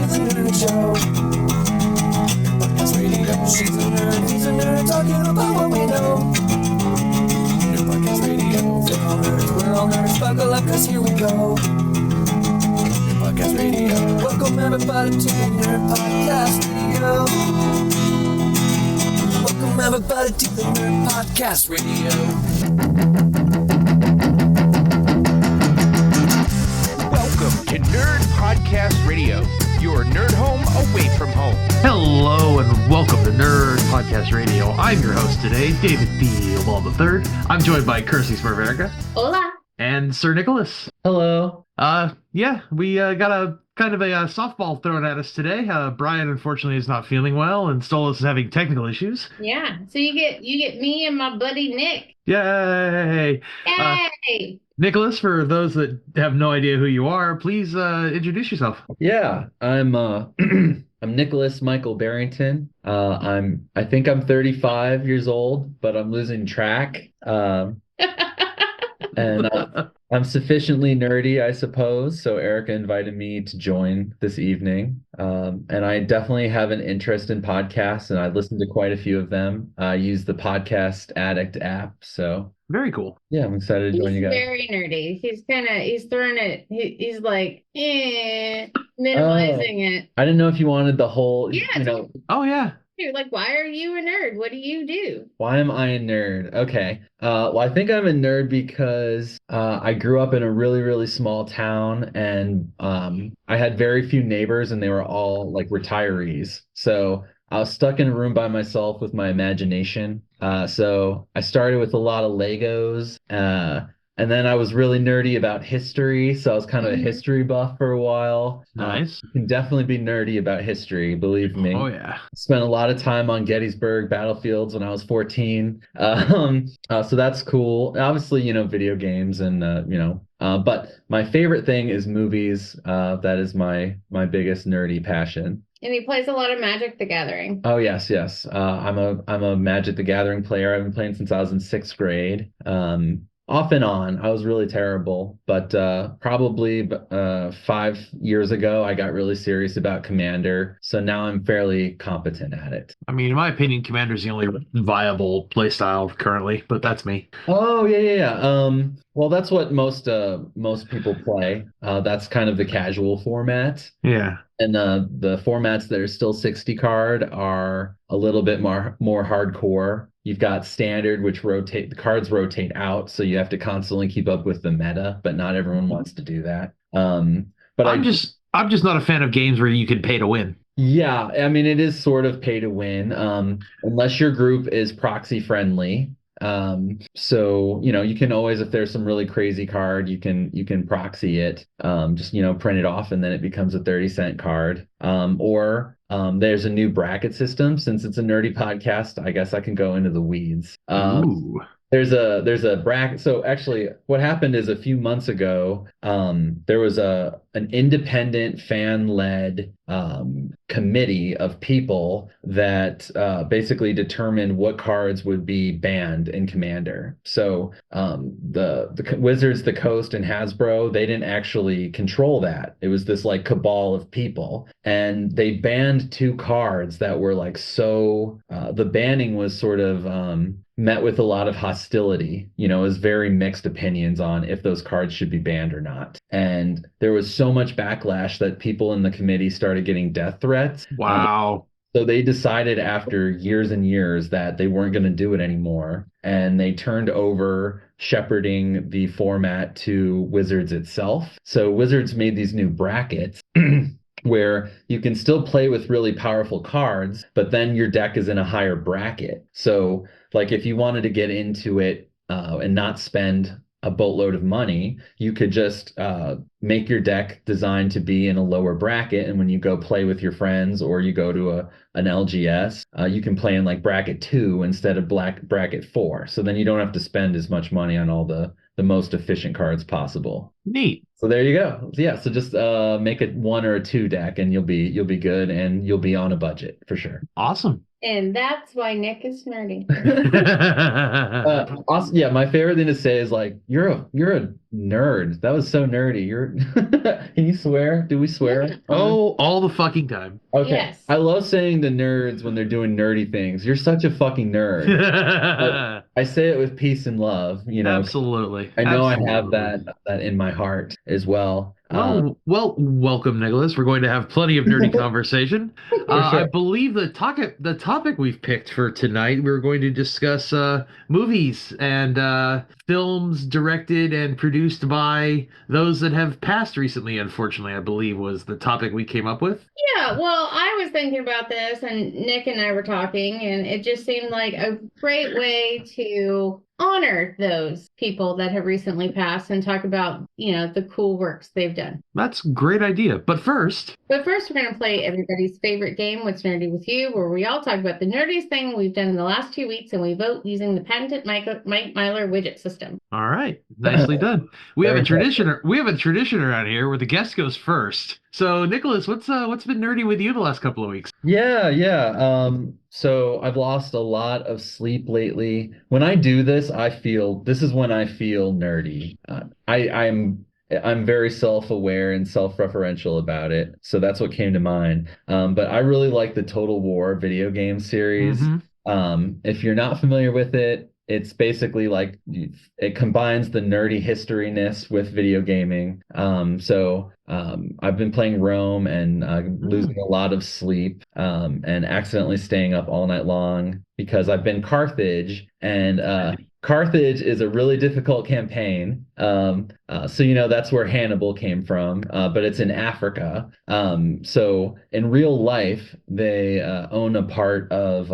the Nerd Show. Podcast Radio. She's a nerd, he's a nerd, talking about what we know. Nerd Podcast Radio. We're all nerds, we're all nerds. Buckle up, cause here we go. Nerd Podcast Radio. Welcome everybody to the Nerd Podcast Radio. Welcome everybody to the Nerd Podcast Radio. Welcome to Nerd Podcast Radio, your nerd home away from home. Hello and welcome to Nerd Podcast Radio. I'm your host today, David B. Wall III. I'm joined by Kirsty Smurverica. Hola. And Sir Nicholas. Hello. We got a kind of a softball thrown at us today. Brian, unfortunately, is not feeling well, and Stolas is having technical issues. Yeah. So you get me and my buddy Nick. Yay! Yay! Nicholas, for those that have no idea who you are, please introduce yourself. Yeah, I'm I'm Nicholas Michael Barrington. I think I'm 35 years old, but I'm losing track. And I'm sufficiently nerdy, I suppose. So Erica invited me to join this evening. And I definitely have an interest in podcasts, and I listen to quite a few of them. I use the Podcast Addict app. So very cool. Yeah, I'm excited to join you guys. He's very nerdy. He's throwing it. He's like, minimizing it. I didn't know if you wanted the whole, Yeah. Oh, yeah. You're like, why are you a nerd? What do you do? Why am I a nerd? Okay. Well, I think I'm a nerd because I grew up in a really, really small town, and I had very few neighbors, and they were all like retirees. So I was stuck in a room by myself with my imagination. So I started with a lot of Legos. And then I was really nerdy about history, so I was kind of a history buff for a while. Nice. You can definitely be nerdy about history, believe me. Oh, yeah. Spent a lot of time on Gettysburg battlefields when I was 14. So that's cool. Obviously, video games and, but my favorite thing is movies. That is my biggest nerdy passion. And he plays a lot of Magic the Gathering. Oh, yes. I'm a Magic the Gathering player. I've been playing since I was in 6th grade. Off and on. I was really terrible, but probably 5 years ago, I got really serious about Commander. So now I'm fairly competent at it. I mean, in my opinion, Commander's the only viable playstyle currently, but that's me. Oh, yeah. Well, that's what most people play. That's kind of the casual format. Yeah. And the formats that are still 60 card are a little bit more hardcore. You've got standard, which the cards rotate out, so you have to constantly keep up with the meta, but not everyone wants to do that. But I'm just not a fan of games where you can pay to win. Yeah, I mean, it is sort of pay to win, unless your group is proxy friendly. So you can always, if there's some really crazy card, you can proxy it, just print it off, and then it becomes a 30-cent card. Or there's a new bracket system. Since it's a nerdy podcast, I guess I can go into the weeds. Ooh. There's a bracket. So actually what happened is a few months ago, there was an independent fan-led committee of people that basically determined what cards would be banned in Commander. So the Wizards, the Coast, and Hasbro, they didn't actually control that. It was this like cabal of people, and they banned 2 cards that were like the banning was sort of met with a lot of hostility. It was very mixed opinions on if those cards should be banned or not. And there was so much backlash that people in the committee started getting death threats. Wow. So they decided after years and years that they weren't going to do it anymore. And they turned over shepherding the format to Wizards itself. So Wizards made these new brackets where you can still play with really powerful cards, but then your deck is in a higher bracket. So like if you wanted to get into it and not spend a boatload of money, you could just make your deck designed to be in a lower bracket. And when you go play with your friends or you go to an LGS, you can play in like bracket 2 instead of bracket 4. So then you don't have to spend as much money on all the most efficient cards possible. Neat. So there you go. Yeah, so just make it one or a two deck and you'll be good and you'll be on a budget for sure. Awesome. And that's why Nick is nerdy. Also, yeah, my favorite thing to say is like you're a nerd. That was so nerdy. You're Can you swear? Do we swear? Oh, all the fucking time. Okay. Yes. I love saying to nerds when they're doing nerdy things, you're such a fucking nerd. But I say it with peace and love, you know. Absolutely. I know I have Absolutely. that in my heart as well. Well, welcome, Nicholas. We're going to have plenty of nerdy conversation. I Sure. believe the topic we've picked for tonight, we're going to discuss movies and films directed and produced by those that have passed recently, unfortunately, I believe was the topic we came up with. Yeah, well, I was thinking about this, and Nick and I were talking, and it just seemed like a great way to honor those people that have recently passed and talk about, the cool works they've done. That's a great idea. But first, But first, we're going to play everybody's favorite game, What's Nerdy with You, where we all talk about the nerdiest thing we've done in the last 2 weeks, and we vote using the patented Mike Myler widget system. all right, nicely done. We have a Very tradition. We have a tradition around here where the guest goes first. So, Nicholas, what's been nerdy with you the last couple of weeks? Yeah, yeah. So I've lost a lot of sleep lately. When I do this, this is when I feel nerdy. I'm very self-aware and self-referential about it. So that's what came to mind. But I really like the Total War video game series. Mm-hmm. If you're not familiar with it, it's basically like it combines the nerdy historyness with video gaming. I've been playing Rome and losing a lot of sleep and accidentally staying up all night long because I've been Carthage and Carthage is a really difficult campaign. That's where Hannibal came from, but it's in Africa. So in real life, they own a part of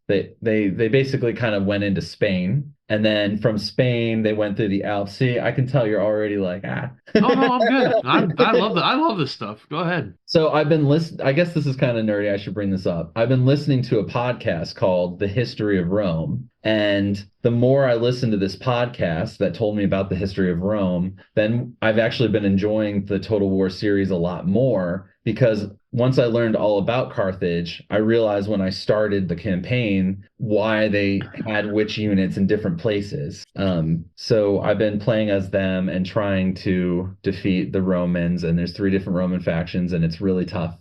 they basically kind of went into Spain. And then from Spain, they went through the Alps. See, I can tell you're already like, ah. Oh no, I'm good. I love this stuff. Go ahead. So I've been listening. I guess this is kind of nerdy. I should bring this up. I've been listening to a podcast called The History of Rome. And the more I listened to this podcast that told me about the history of Rome, then I've actually been enjoying the Total War series a lot more because once I learned all about Carthage, I realized when I started the campaign why they had which units in different places. So I've been playing as them and trying to defeat the Romans, and there's 3 different Roman factions, and it's really tough.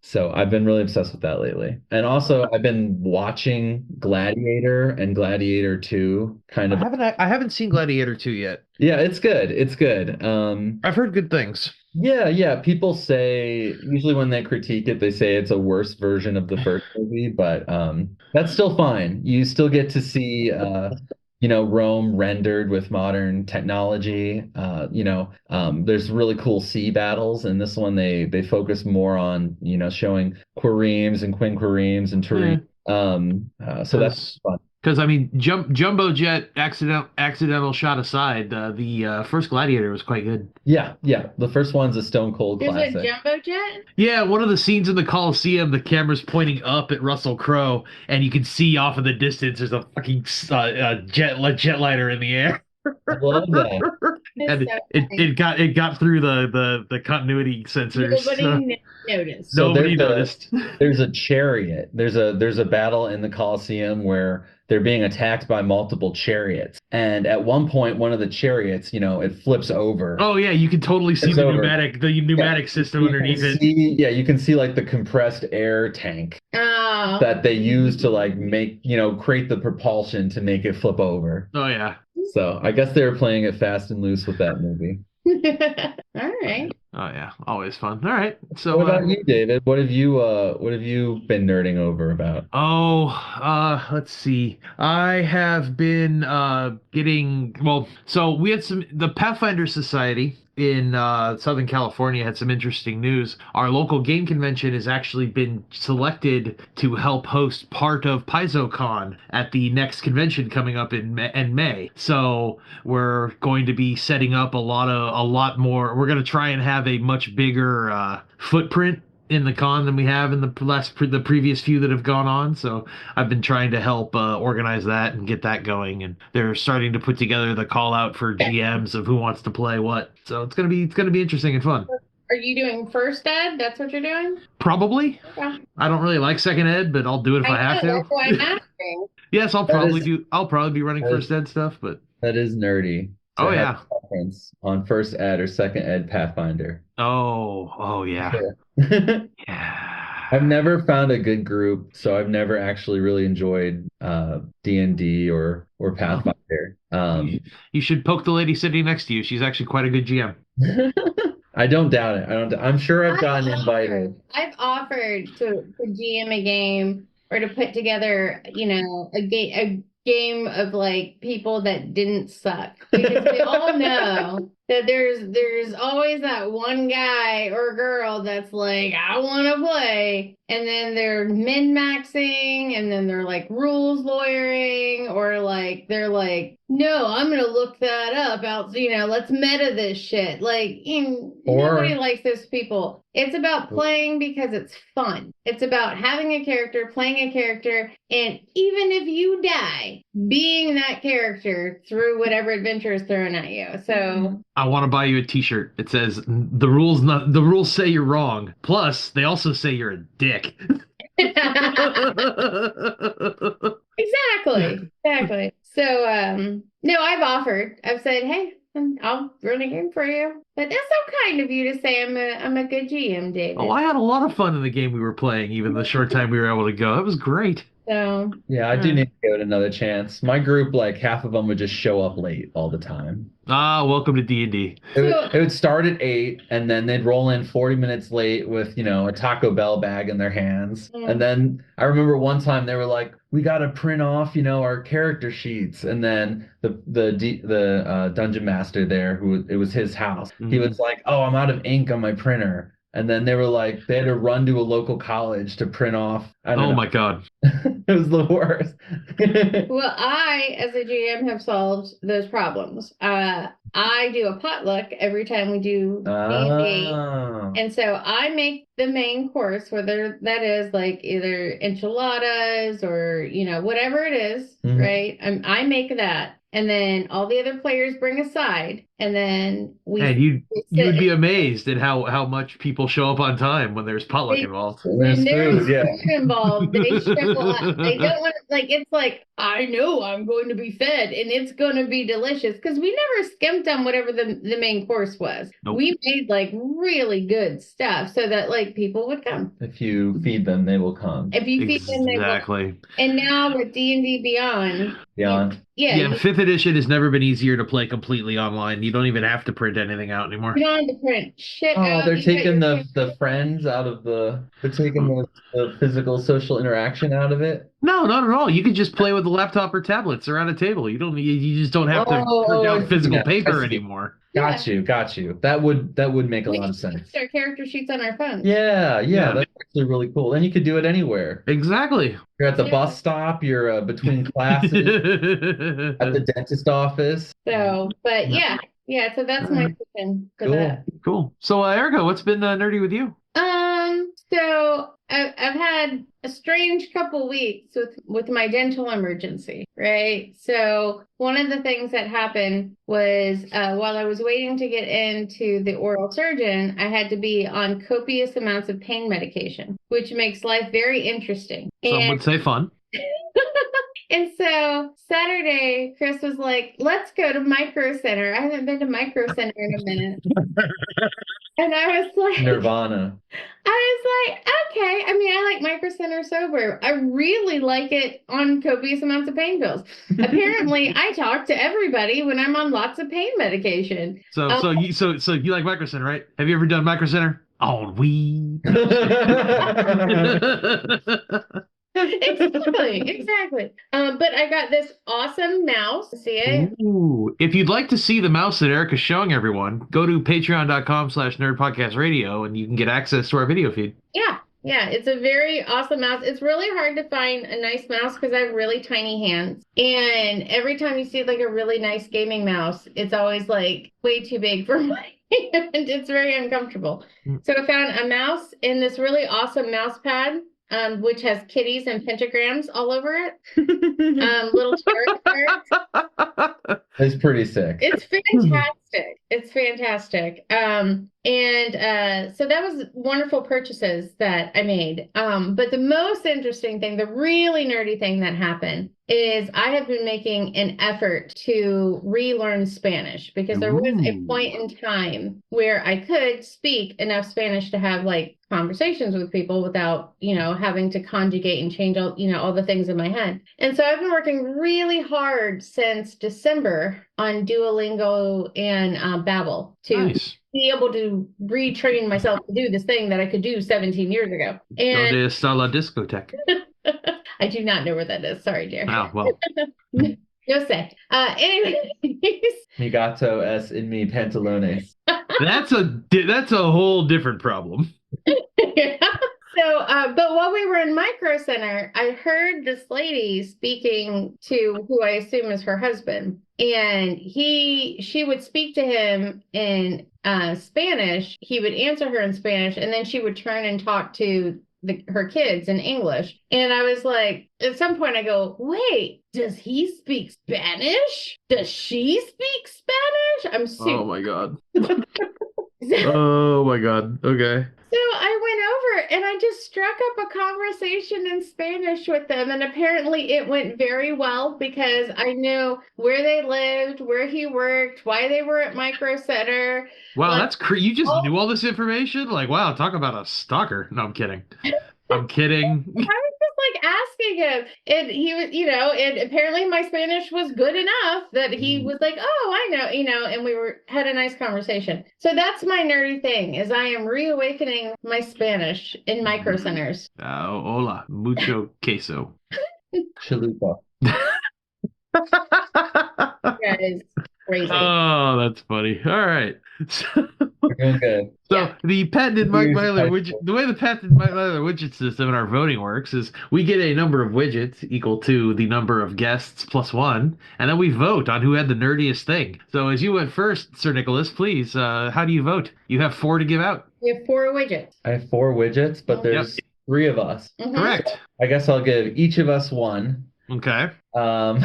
So I've been really obsessed with that lately. And also I've been watching Gladiator and Gladiator 2 kind of. I haven't seen Gladiator 2 yet. Yeah, it's good. It's good. I've heard good things. Yeah. People say, usually when they critique it, they say it's a worse version of the first movie, but that's still fine. You still get to see Rome rendered with modern technology. There's really cool sea battles. And this one they focus more on, showing quiremes and quinquiremes and terrain. So that's fun. Because I mean, Jumbo Jet accidental shot aside, the first Gladiator was quite good. Yeah. The first one's a Stone Cold There's classic. a jumbo jet? Yeah, one of the scenes in the Coliseum, the camera's pointing up at Russell Crowe, and you can see off in the distance there's a fucking jet liner in the air. I love that. And So it got through the continuity sensors. nobody noticed. So Nobody noticed. There's a chariot. There's a battle in the Colosseum where they're being attacked by multiple chariots. And at one point, one of the chariots, it flips over. Oh yeah, you can totally see It's the over. pneumatic system underneath it. You can see like the compressed air tank Oh. that they use to like make, create the propulsion to make it flip over. Oh yeah. So I guess they were playing it fast and loose with that movie. All right. Oh yeah, always fun. All right. So What about you, David? What have you been nerding over about? let's see. I have been so we had the Pathfinder Society in Southern California had some interesting news. Our local game convention has actually been selected to help host part of PaizoCon at the next convention coming up in May. So we're going to be setting up a lot more. We're going to try and have a much bigger footprint in the con than we have in the previous few that have gone on. So I've been trying to help organize that and get that going. And they're starting to put together the call out for GMs of who wants to play what. So it's gonna be interesting and fun. Are you doing first ed? That's what you're doing? Probably. Yeah. I don't really like second ed, but I'll do it if I have to. That's why I'm asking. Yes, I'll probably be running first ed stuff, but That is nerdy. to Oh, have yeah. a preference on first ed or second ed Pathfinder. Oh yeah. Yeah. Yeah. I've never found a good group, so I've never actually really enjoyed D&D or Pathfinder. You should poke the lady sitting next to you. She's actually quite a good GM. I don't doubt it. I'm sure I've gotten invited. I've offered to GM a game or to put together, a game of like people that didn't suck, because we all know that there's always that one guy or girl that's like, I want to play, and then they're min-maxing, and then they're like rules lawyering, or like they're like, no, I'm gonna look that up out, let's meta this shit. Like, nobody likes those people. It's about playing because it's fun. It's about having a character, playing a character, and even if you die, being that character through whatever adventure is thrown at you. So I want to buy you a T-shirt. It says the rules say you're wrong. Plus, they also say you're a dick. Exactly. So, no, I've said, hey, I'll run a game for you. But that's so kind of you to say I'm a good GM, David. Oh, I had a lot of fun in the game we were playing, even the short time we were able to go. It was great. So Yeah, I do need to give it another chance. My group, like half of them would just show up late all the time. Welcome to D&D. It would start at 8, and then they'd roll in 40 minutes late with, a Taco Bell bag in their hands. And then I remember one time they were like, we got to print off, our character sheets. And then the dungeon master there, it was his house, he was like, oh, I'm out of ink on my printer. And then they were like, they had to run to a local college to print off. Oh my God. It was the worst. Well, I, as a GM, have solved those problems. I do a potluck every time we do D&D. And so I make the main course, whether that is like either enchiladas or, whatever it is, right? I make that. And then all the other players bring a side, and then you would be amazed at how much people show up on time when there's potluck involved. When there's food involved, they show up. They don't want it's like, I know I'm going to be fed and it's going to be delicious, because we never skimped on whatever the main course was. Nope. We made like really good stuff so that like people would come. If you feed them, they will come. If you feed them, they will. Exactly. And now with D&D Beyond. Yeah, 5th edition has never been easier to play completely online. You don't even have to print anything out anymore. You don't have to print shit out. Oh, they're taking the friends out of they're taking the physical social interaction out of it. No, not at all. You can just play with the laptop or tablets around a table. You just don't have to print out physical paper anymore. Got you. That would make a lot of sense. Our character sheets on our phones. Yeah, that's actually really cool. And you could do it anywhere. Exactly. You're at the bus stop. You're between classes. At the dentist office. So, but yeah. So that's my question for that. Cool. So, Erica, what's been nerdy with you? So I've had a strange couple weeks with my dental emergency, right? So one of the things that happened was while I was waiting to get into the oral surgeon, I had to be on copious amounts of pain medication, which makes life very interesting. Some would say fun. And so Saturday, Chris was like, let's go to Micro Center. I haven't been to Micro Center in a minute. And I was like, Nirvana. I was like, okay. I mean, I like Micro Center sober. I really like it on copious amounts of pain pills. Apparently, I talk to everybody when I'm on lots of pain medication. So you like Micro Center, right? Have you ever done Micro Center on weed? Exactly. But I got this awesome mouse. See it? Ooh. If you'd like to see the mouse that Erica's showing everyone, go to patreon.com/nerdpodcastradio and you can get access to our video feed. Yeah. Yeah, it's a very awesome mouse. It's really hard to find a nice mouse because I have really tiny hands. And every time you see like a really nice gaming mouse, it's always like way too big for my hand. It's very uncomfortable. So I found a mouse in this really awesome mouse pad, which has kitties and pentagrams all over it. Little tarot cards. It's pretty sick. It's fantastic. It's fantastic. So that was wonderful purchases that I made. But the most interesting thing, the really nerdy thing that happened is I have been making an effort to relearn Spanish because there was a point in time where I could speak enough Spanish to have like conversations with people without, having to conjugate and change all the things in my head. And so I've been working really hard since December on Duolingo and Babbel to be able to retrain myself to do this thing that I could do 17 years ago. And Donde está la discoteca? I do not know where that is. Sorry, dear. Oh, well. No say. Anyways. Mi gato es en mi pantalones. That's a whole different problem. Yeah. So, but while we were in Micro Center, I heard this lady speaking to who I assume is her husband, and she would speak to him in Spanish. He would answer her in Spanish, and then she would turn and talk to her kids in English. And I was like, at some point I go, wait, does he speak Spanish? Does she speak Spanish? I'm super. Oh my God. Oh my God. Okay. So I went over and I just struck up a conversation in Spanish with them. And apparently it went very well because I knew where they lived, where he worked, why they were at Micro Center. Wow, that's you just knew all this information? Like, wow, talk about a stalker. No, I'm kidding. I'm kidding. I was just like asking him, and he was, and apparently my Spanish was good enough that he was like, oh, I know, and we had a nice conversation. So that's my nerdy thing, is I am reawakening my Spanish in Micro Centers. Hola, mucho queso. Chalupa. That is crazy. Oh, that's funny. All right. We're doing good. So the patented Mike Myler widget, the way the patented Mike Myler widget system in our voting works is we get a number of widgets equal to the number of guests plus one, and then we vote on who had the nerdiest thing. So as you went first, Sir Nicholas, please, how do you vote? You have 4 to give out. We have 4 widgets. I have 4 widgets, but there's 3 of us. Mm-hmm. Correct. I guess I'll give each of us one. Okay. And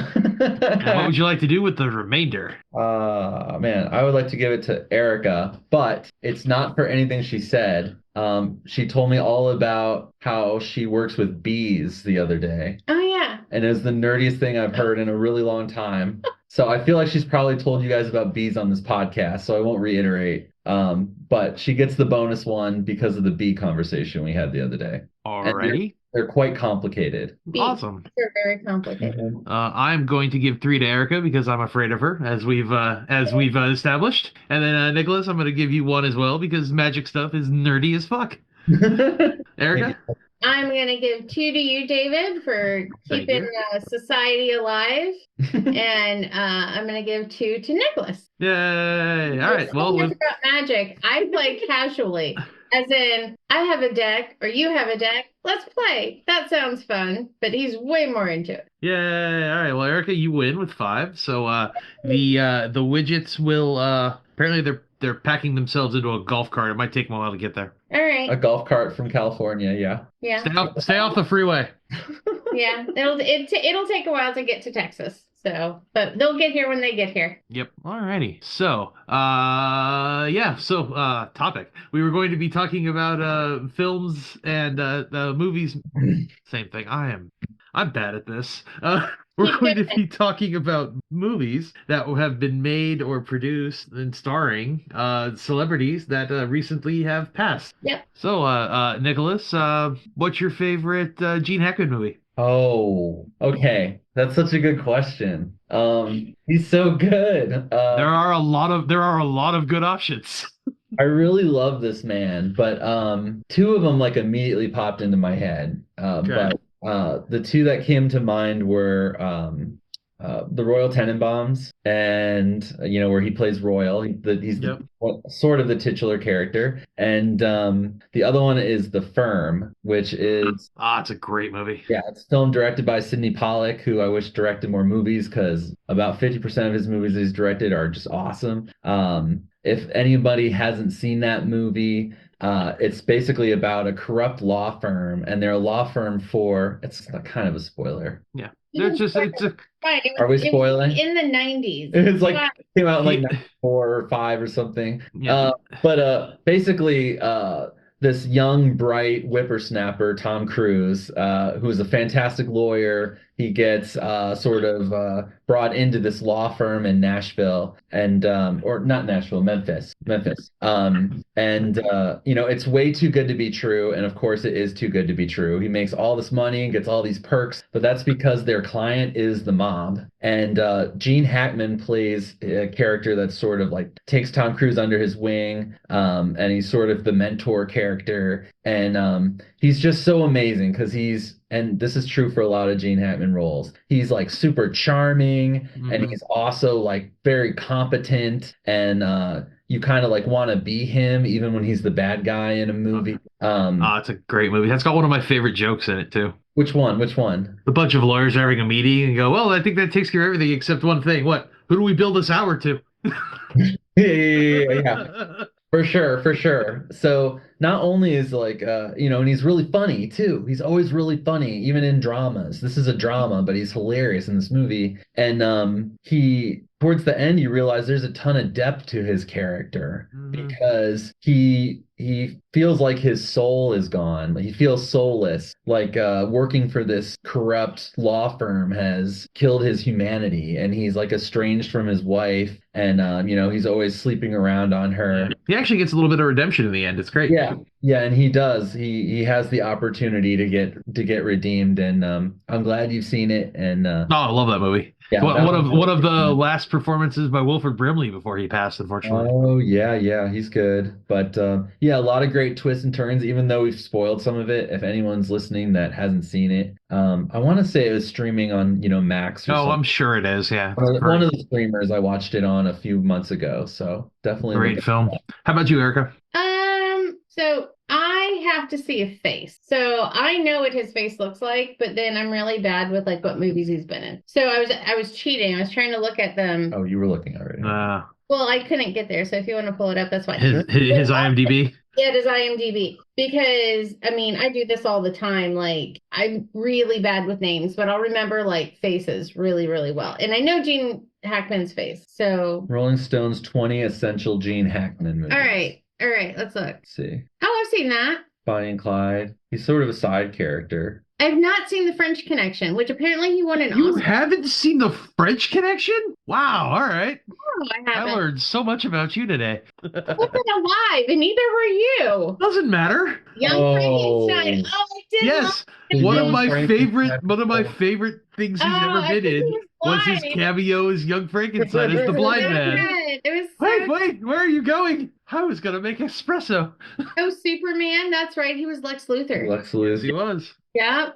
what would you like to do with the remainder? Man, I would like to give it to Erica, but it's not for anything she said. She told me all about how she works with bees the other day. Oh, yeah. And it was the nerdiest thing I've heard in a really long time. So I feel like she's probably told you guys about bees on this podcast, so I won't reiterate. But she gets the bonus one because of the bee conversation we had the other day. Alrighty. They're quite complicated. Awesome. They're very complicated. I'm going to give 3 to Erica because I'm afraid of her, as we've established. And then Nicholas, I'm going to give you 1 as well because magic stuff is nerdy as fuck. Erica? I'm going to give 2 to you, David, for keeping society alive. And I'm going to give 2 to Nicholas. Yay! All right. Well, about magic, I play casually. As in, I have a deck or you have a deck. Let's play. That sounds fun. But he's way more into it. Yay! All right. Well, Erica, you win with 5. So the widgets will apparently they're packing themselves into a golf cart. It might take them a while to get there. All right. A golf cart from California, yeah. Yeah. Stay off the freeway. Yeah. It'll take a while to get to Texas. So, but they'll get here when they get here. Yep. Alrighty. So, topic. We were going to be talking about films and movies. Same thing. I'm bad at this. We're going to be talking about movies that have been made or produced and starring celebrities that recently have passed. Yep. So, Nicholas, what's your favorite Gene Hackman movie? Oh, okay. That's such a good question. He's so good. There are a lot of good options. I really love this man, but 2 of them like immediately popped into my head. Okay. But the 2 that came to mind were the Royal Tenenbaums, and where he plays Royal. He's Yep. sort of the titular character, and the other one is The Firm, which is It's a great movie. yeah, it's film directed by Sidney Pollack, who I wish directed more movies because about 50% of his movies that he's directed are just awesome. If anybody hasn't seen that movie, it's basically about a corrupt law firm, and they're a law firm for, it's kind of a spoiler. Yeah. There's just it's a Fine. Are we It was spoiling? in the 90s. It's like Wow. came out in like He- 94 or 5 or something. Yeah. But basically this young, bright whippersnapper, Tom Cruise, who is a fantastic lawyer, he gets sort of brought into this law firm in Nashville, and or not Nashville, Memphis. It's way too good to be true, and of course it is too good to be true. He makes all this money and gets all these perks, but that's because their client is the mob. And Gene Hackman plays a character that sort of like takes Tom Cruise under his wing, and he's sort of the mentor character, and he's just so amazing because and this is true for a lot of Gene Hackman roles. He's like super charming, and he's also like very competent, and you kind of like want to be him even when he's the bad guy in a movie. It's a great movie. That's got one of my favorite jokes in it too. Which one? Which one? A bunch of lawyers are having a meeting and go, well, I think that takes care of everything except one thing. What? Who do we bill this hour to? Yeah. For sure, for sure. So not only is like and he's really funny too. He's always really funny, even in dramas. This is a drama, but he's hilarious in this movie. And he towards the end you realize there's a ton of depth to his character because he feels like his soul is gone. He feels soulless. Like working for this corrupt law firm has killed his humanity, and he's like estranged from his wife, and he's always sleeping around on her. He actually gets a little bit of redemption in the end. It's great. Yeah, and he does. He has the opportunity to get redeemed, and I'm glad you've seen it. And I love that movie. Yeah, one of the last performances by Wilford Brimley before he passed, unfortunately. Oh yeah, he's good. But a lot of great twists and turns. Even though we've spoiled some of it, if anyone's listening that hasn't seen it, I want to say it was streaming on Max. Or something. I'm sure it is. Yeah, one of the streamers I watched it on a few months ago. So definitely great film. How about you, Erica? So I have to see a face. So I know what his face looks like, but then I'm really bad with like what movies he's been in. So I was cheating. I was trying to look at them. Oh, you were looking already. Well, I couldn't get there. So if you want to pull it up, that's fine. His IMDb? Yeah, it is IMDb. Because, I do this all the time. Like, I'm really bad with names, but I'll remember, like, faces really, really well. And I know Gene Hackman's face, so... Rolling Stone's 20 Essential Gene Hackman movies. All right, let's look. Let's see. Oh, I've seen that. Bonnie and Clyde. He's sort of a side character. I've not seen The French Connection, which apparently he won an Oscar. You haven't seen The French Connection? Wow, all right. No, I haven't. I learned so much about you today. I wasn't alive, and neither were you. Doesn't matter. Young Frankenstein. Oh, I did. Yes. love One him. of my favorite things he's ever been in was his cameo as Young Frankenstein as the blind man. It was so Wait, where are you going? I was gonna make espresso. Oh, Superman. That's right. He was Lex Luthor. Lex Yes, he Luthor. was. Yeah.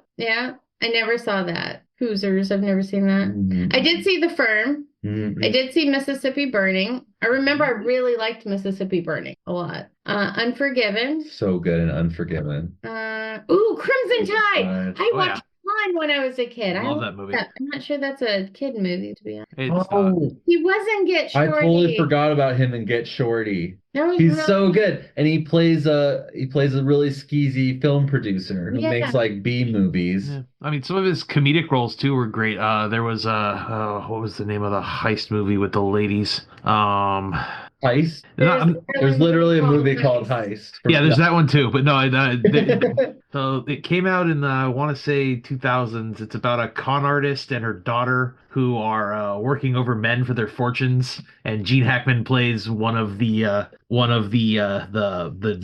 I never saw that. Hoosiers. I've never seen that. Mhm. I did see The Firm. Mhm. I did see Mississippi Burning. I remember I really liked Mississippi Burning a lot. Unforgiven. So good in Unforgiven. Crimson Tide. I Oh, watched one when I was a kid. I love that movie. I'm not sure that's a kid movie, to be honest. It's He wasn't Get I Shorty. totally forgot about him in Get Shorty. That was He's really- so good, and he plays a really skeezy film producer who Yeah. makes like B movies. yeah. I mean, some of his comedic roles too were great. There was what was the name of the heist movie with the ladies? Heist. There's literally a movie called Heist. Yeah, there's that one too. But no, so it came out in I want to say 2000s. It's about a con artist and her daughter who are working over men for their fortunes, and Gene Hackman plays one of the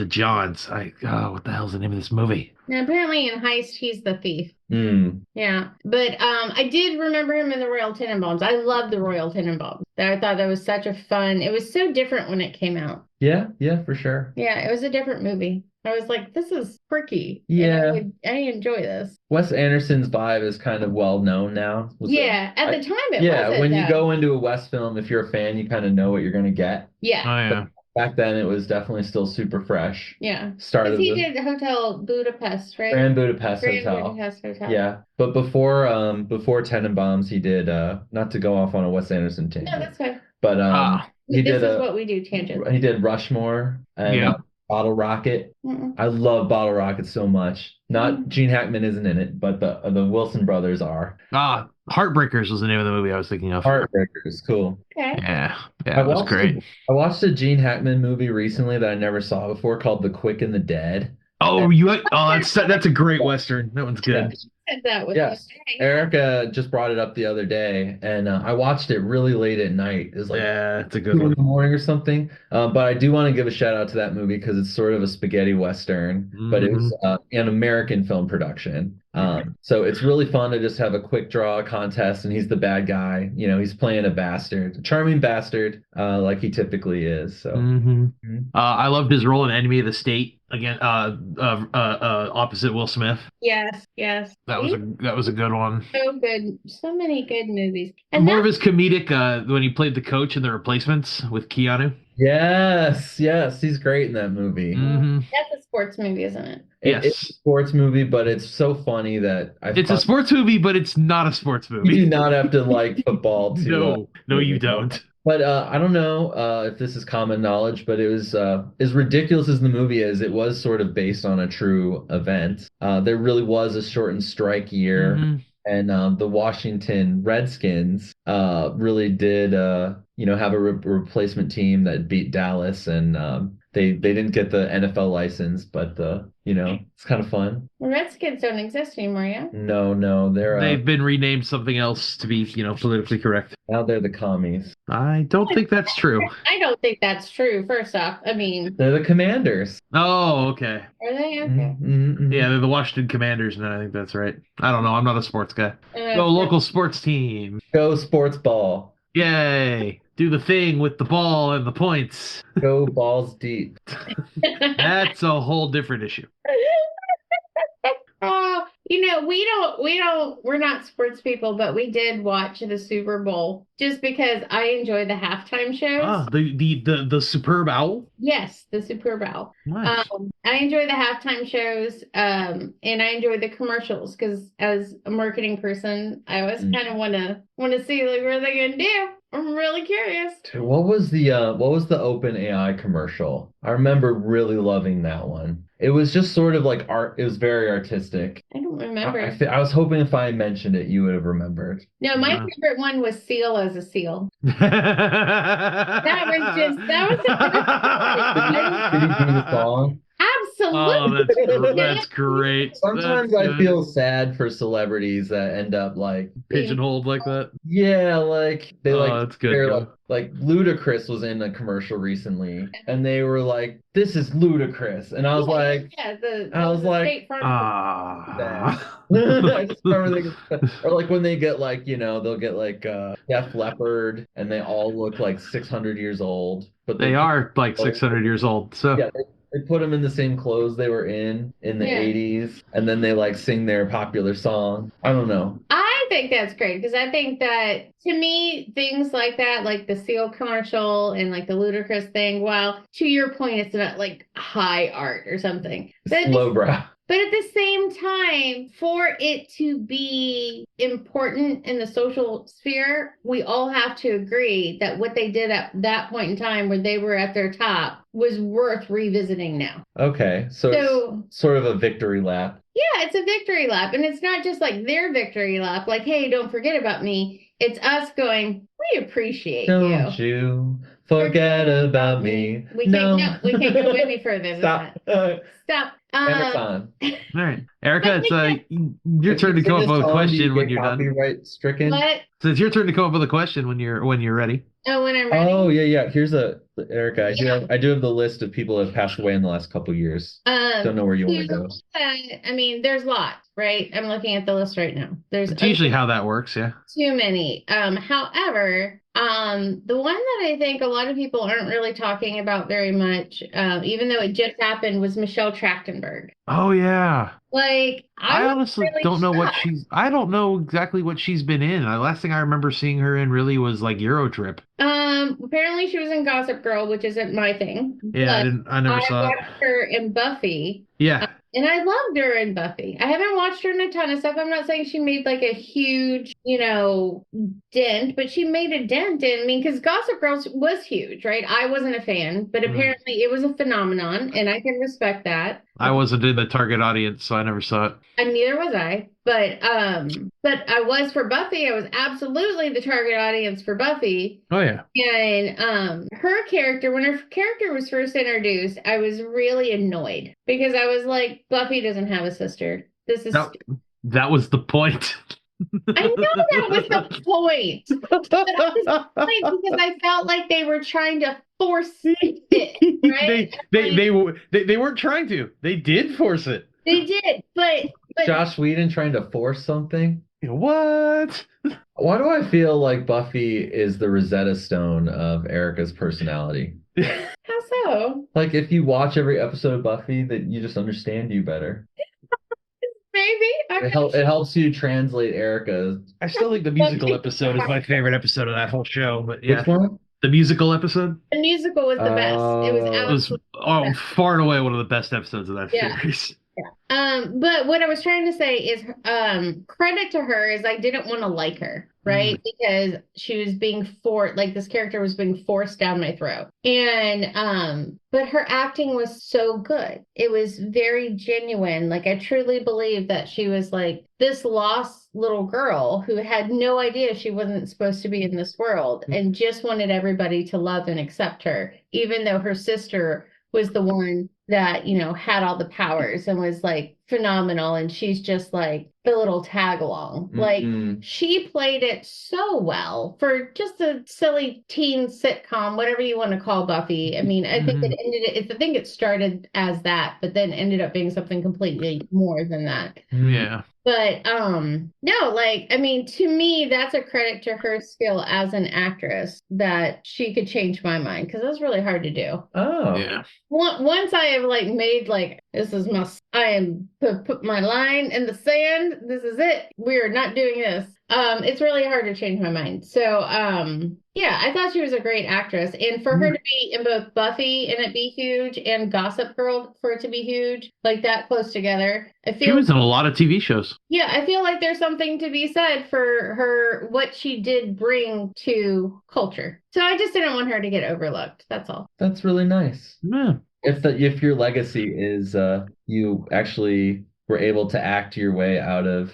Johns. What the hell's the name of this movie? Now, apparently in Heist, he's the thief. Mm. Yeah, but I did remember him in the Royal Tenenbaums. I love the Royal Tenenbaums. I thought that was such a fun. It was so different when it came out. Yeah, for sure. Yeah, it was a different movie. I was like, this is quirky. Yeah. I enjoy this. Wes Anderson's vibe is kind of well known now. Yeah, at the time it Yeah, wasn't, when you though. go into a Wes film, if you're a fan, you kind of know what you're going to get. Yeah, Oh yeah. Back then, it was definitely still super fresh. yeah. Start Because of he the did Hotel Budapest, right? Grand Budapest Grand Hotel. Budapest Hotel. Yeah, but before Tenenbaums, he did not to go off on a Wes Anderson tangent, No, that's fine. but he This did is what we do, tangent. he did Rushmore and Yeah. Bottle Rocket. Mm-mm. I love Bottle Rocket so much. Not Gene Hackman isn't in it, but the Wilson brothers are. Heartbreakers was the name of the movie I was thinking of. Heartbreakers, cool. Okay. Yeah, it was great. I watched a Gene Hackman movie recently that I never saw before called The Quick and the Dead. Oh, that's a great Western. That one's good. Said that with Yes. you. Erica just brought it up the other day, and I watched it really late at night. It was like Yeah, it's a 2 good in one. the morning or something. But I do want to give a shout out to that movie because it's sort of a spaghetti Western, but it was an American film production. So it's really fun to just have a quick draw contest, and he's the bad guy. You know, he's playing a bastard, a charming bastard, like he typically is. So I loved his role in Enemy of the State again, opposite Will Smith. Yes, yes. That was a good one. So good. So many good movies. And More of his comedic when he played the coach in The Replacements with Keanu. yes, he's great in that movie. that's a sports movie, isn't it? Yes. It's a sports movie, but it's so funny that It's a sports movie, but it's not a sports movie. You do not have to like football to. No, you don't. But I don't know if this is common knowledge, but it was as ridiculous as the movie is. It was sort of based on a true event. There really was a shortened strike year, and the Washington Redskins really did, have a replacement team that beat Dallas, and they didn't get the NFL license, but it's kind of fun. The Redskins don't exist anymore, yeah? No, They've been renamed something else to be, politically correct. now they're the commies. I don't think that's true. I don't think that's true, first off. I mean, They're the Commanders. Oh, okay. are they? Okay. Yeah, they're the Washington Commanders, and I think that's right. I don't know. I'm not a sports guy. Uh, Go local sports team. Go sports ball. Yay. Do the thing with the ball and the points. Go balls deep. That's a whole different issue. we're not sports people, but we did watch the Super Bowl just because I enjoy the halftime shows. The Superb Owl? Yes, the Super Bowl. Nice. I enjoy the halftime shows, and I enjoy the commercials because as a marketing person, I always kind of want to see like what are they gonna do. I'm really curious. Dude, what was the Open AI commercial? I remember really loving that one. It was just sort of like art. It was very artistic. I don't remember. I was hoping if I mentioned it, you would have remembered. No, my favorite one was Seal as a Seal. that Did he do the song? Absolutely. Oh, that's great. Sometimes I feel sad for celebrities that end up like pigeonholed like that. Yeah, like they that's good. they're like Ludacris was in a commercial recently, and they were like, "This is ludicrous," and I was like, State Farm. I just remember thinking, or like when they get like they'll get like Def Leppard, and they all look like 600 years old, but they are like 600 years old. So yeah. They put them in the same clothes they were in the 80s, and then they like sing their popular song. I don't know. I think that's great because I think that to me, things like that, like the Seal commercial and like the Ludacris thing, while to your point, it's not like high art or something. It's lowbrow. But at the same time, for it to be important in the social sphere, we all have to agree that what they did at that point in time where they were at their top was worth revisiting now. Okay, so it's sort of a victory lap. Yeah, it's a victory lap. And it's not just like their victory lap, like, hey, don't forget about me. It's us going, we appreciate you. Don't you forget about me. We can't go any further than that. Stop. Amazon. All right, Erica, it's your turn to come up with a question when you're done. Copyright stricken. What? So it's your turn to come up with a question when you're ready. Oh, when I'm ready. Oh yeah. Here's Erica. I do have the list of people that have passed away in the last couple of years. Don't know where you want to go. I mean, there's lots, right? I'm looking at the list right now. It's usually how that works, yeah. Too many. However, The one that I think a lot of people aren't really talking about very much, even though it just happened, was Michelle Trachtenberg. Oh yeah. Like, I I was honestly really don't know what shocked. I don't know exactly what she's been in. The last thing I remember seeing her in really was like Eurotrip. Apparently she was in Gossip Girl, which isn't my thing, Yeah, but I never I saw it. watched her in Buffy. Yeah. And I loved her in Buffy. I haven't watched her in a ton of stuff. I'm not saying she made like a huge, dent, but she made a dent in, I mean, because Gossip Girl was huge, right? I wasn't a fan, but apparently it was a phenomenon, and I can respect that. I wasn't in the target audience, so I never saw it. And neither was I. But I was for Buffy. I was absolutely the target audience for Buffy. Oh yeah. And her character, when her character was first introduced, I was really annoyed because I was like, Buffy doesn't have a sister. This is That was the point. I know that was the point. But I was annoyed because I felt like they were trying to force it, right? They weren't trying to. They did force it. They did, but Josh Whedon trying to force something? What? Why do I feel like Buffy is the Rosetta Stone of Erica's personality? how so? Like if you watch every episode of Buffy, that you just understand you better. Maybe. It helps you translate Erica. I still think the musical episode is my favorite episode of that whole show, but yeah. Which one? The musical episode? The musical was the best. It was It was absolutely far and away one of the best episodes of that Yeah. series. But what I was trying to say is, credit to her is I didn't want to like her, right? Because she was being like this character was being forced down my throat. And, but her acting was so good. It was very genuine. Like I truly believe that she was like this lost little girl who had no idea she wasn't supposed to be in this world and just wanted everybody to love and accept her, even though her sister was the one that, had all the powers and was like phenomenal. And she's just like the little tag along. Like she played it so well for just a silly teen sitcom, whatever you want to call Buffy. I mean, I think I think it started as that, but then ended up being something completely more than that. Yeah. But no, like I mean, to me, that's a credit to her skill as an actress that she could change my mind because that's really hard to do. Oh. Yeah. Once I have like made like this is I am put my line in the sand. This is it. We are not doing this. It's really hard to change my mind. So yeah, I thought she was a great actress, and for her to be in both Buffy and it be huge, and Gossip Girl for it to be huge, like that close together, I feel She was in a lot of TV shows. Yeah, I feel like there's something to be said for her, what she did bring to culture. So I just didn't want her to get overlooked. That's all. That's really nice. Yeah. If your legacy is you actually were able to act your way out of,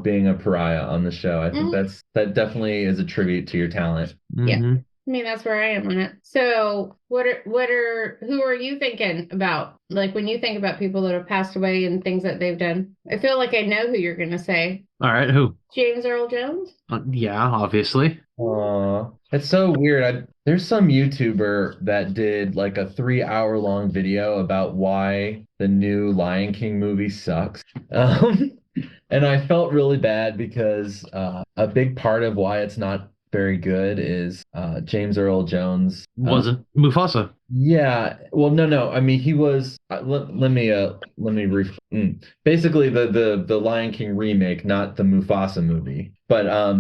being a pariah on the show, I think that definitely is a tribute to your talent. Yeah. I mean, that's where I am on it. So who are you thinking about? Like when you think about people that have passed away and things that they've done, I feel like I know who you're going to say. All right, who? James Earl Jones? Yeah, obviously. It's so weird. There's some YouTuber that did like a 3-hour long video about why the new Lion King movie sucks. And I felt really bad because a big part of why it's not very good is James Earl Jones Wasn't Mufasa. Yeah, well, no. I mean, he was. Basically, the Lion King remake, not the Mufasa movie. But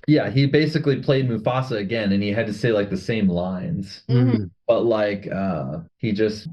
yeah, he basically played Mufasa again, and he had to say like the same lines. But like, he just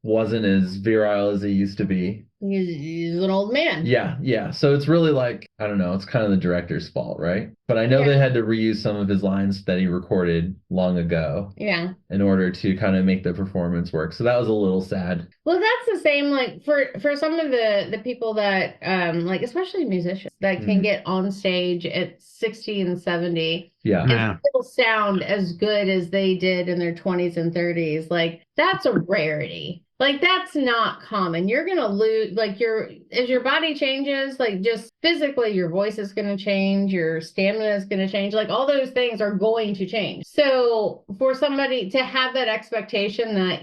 wasn't as virile as he used to be. He's an old man. Yeah. So it's really like, I don't know, it's kind of the director's fault, right? But I know they had to reuse some of his lines that he recorded long ago. Yeah. In order to kind of make the performance work. So that was a little sad. Well, that's the same like for some of the people that like especially musicians that can get on stage at 60 and 70 and still sound as good as they did in their 20s and 30s. Like that's a rarity. Like that's not common. You're going to lose like as your body changes, like just physically your voice is going to change, your stamina is going to change. Like all those things are going to change. So for somebody to have that expectation that,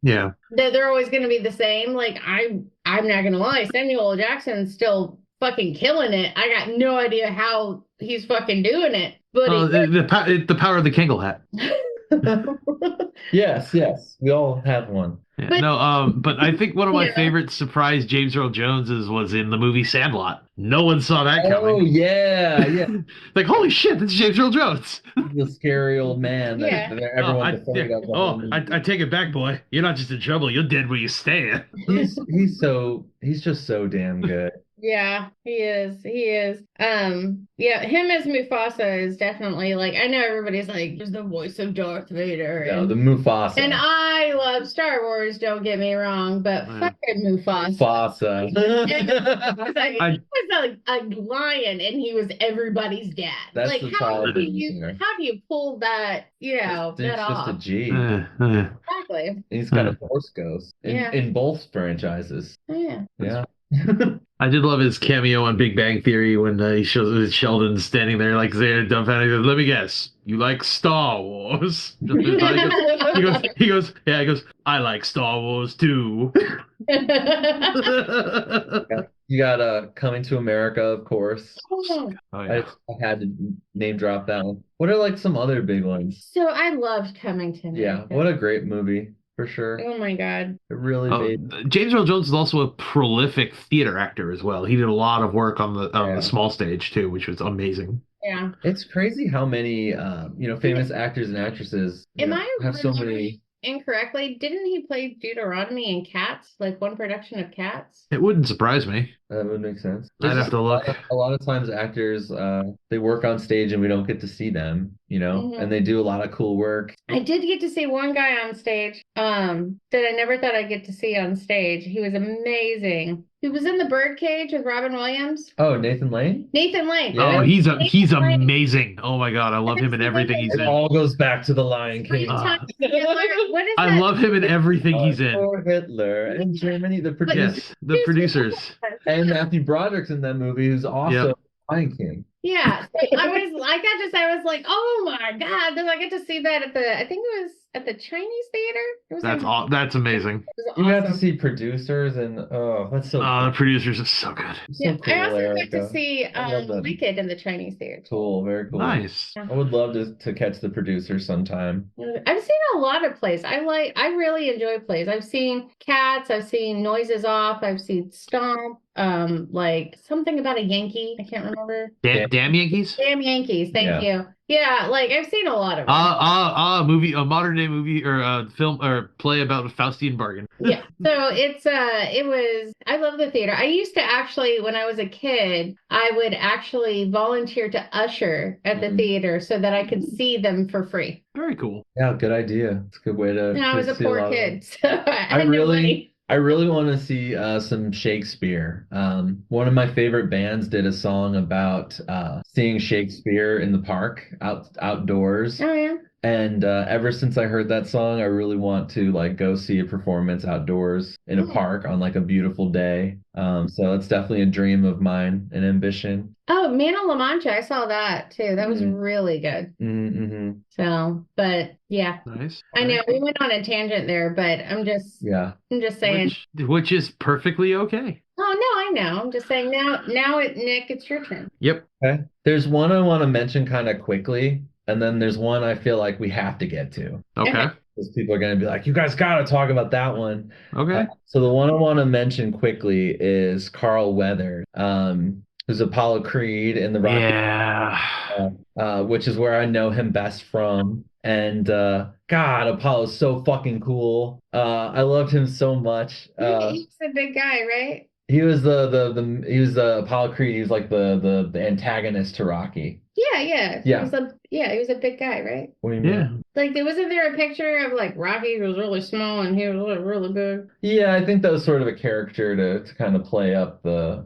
that they're always going to be the same, like I'm not going to lie, Samuel L. Jackson's still fucking killing it. I got no idea how he's fucking doing it. But Oh, the power of the Kangol hat. Yes, we all have one. Yeah, But- no, but I think one of my Yeah. favorite surprise James Earl Joneses was in the movie Sandlot. No one saw that Oh coming. yeah. Like, holy shit, this is James Earl Jones. The scary old man Yeah. that everyone's afraid of. The whole movie. I take it back, boy. You're not just in trouble. You're dead where you stand. He's just so damn good. Yeah, he is. He is. Yeah, him as Mufasa is definitely like, I know everybody's like, he's the voice of Darth Vader. No, And, the Mufasa. and I love Star Wars, don't get me wrong, but Yeah. fucking Mufasa. Mufasa. He was a lion and he was everybody's dad. That's Like the how do child you there. how do you pull that, that It's just off? a G. Exactly. He's got a Force Ghost Yeah. in both franchises. Yeah. Yeah. I did love his cameo on Big Bang Theory when he shows Sheldon standing there like there dumbfounded. He goes, "Let me guess, you like Star Wars?" He goes, "Yeah." He goes, "I like Star Wars too." You got Coming to America, of course. Oh I yeah. had to name drop that one. What are like some other big ones? So I loved Coming to Yeah, America. what a great movie, for sure. Oh my God. It really Oh, made James Earl Jones is also a prolific theater actor as well. He did a lot of work on the Yeah. small stage too, which was amazing. Yeah. It's crazy how many famous actors and actresses Am I have so remembering many. incorrectly? Didn't he play Deuteronomy in Cats? Like one production of Cats? It wouldn't surprise me. That would make sense. I'd There's have just to look. a lot of times actors they work on stage and we don't get to see them, Mhm. and they do a lot of cool work. I did get to see one guy on stage that I never thought I'd get to see on stage. He was amazing. He was in the Birdcage with Robin Williams. Oh, Nathan Lane? Nathan Lane. Yeah. Oh, he's Nathan Lane. amazing. Oh my God, I love him in everything he's It in. all goes back to the Lion Three King. times Hitler. What is I that? love him in everything he's in. For Hitler and Germany, the producer, Yes, the producers. and Matthew Broderick's in that movie, who's also Yep. Lion King. Yeah, so I was like, oh my God. Then I got to see that I think it was at the Chinese theater. It was That's amazing. It was You have to awesome. see producers, and oh, that's so The producers are so good. so Yeah, cool, I also got Erica. to see I love that. Wicked in the Chinese theater. Cool, very cool. Nice. I would love to catch the producers sometime. I've seen a lot of plays. I really enjoy plays. I've seen Cats, I've seen Noises Off, I've seen Stomp, like something about a Yankee. I can't remember. Damn Yankees. Damn Yankees, thank you. Yeah, like I've seen a lot of them. A modern day movie or a film or play about a Faustian bargain. Yeah. So I love the theater. I used to actually, when I was a kid, I would actually volunteer to usher at the Mhm. theater so that I could see them for free. Very cool. Yeah, good idea. It's a good way to. And I was a see lot poor of- kid, so I had no money. I really want to see some Shakespeare. One of my favorite bands did a song about seeing Shakespeare in the park outdoors. Oh yeah. And ever since I heard that song, I really want to like go see a performance outdoors in a park on like a beautiful day. So it's definitely a dream of mine, an ambition. Oh, Man of La Mancha, I saw that too. That was Mhm. really good. Mm-hmm. So, but yeah, Nice. I know we went on a tangent there, but I'm just Yeah. saying. Which is perfectly okay. Oh no, I know. I'm just saying now. Nick, it's your turn. Yep. Okay. There's one I want to mention kind of quickly, and then there's one I feel like we have to get to. Okay. Because people are going to be like, you guys got to talk about that one. Okay. So the one I want to mention quickly is Carl Weathers, who's Apollo Creed in the Rocky, Yeah. which is where I know him best from. And God, Apollo's so fucking cool. I loved him so much. He's a big guy, right? He was he was Apollo Creed. He was like the antagonist to Rocky. Yeah, yeah. Yeah. He was a big guy, right? What do you mean? Yeah. Like, wasn't there a picture of like Rocky was really small and he was really, really big? Yeah, I think that was sort of a character to kind of play up the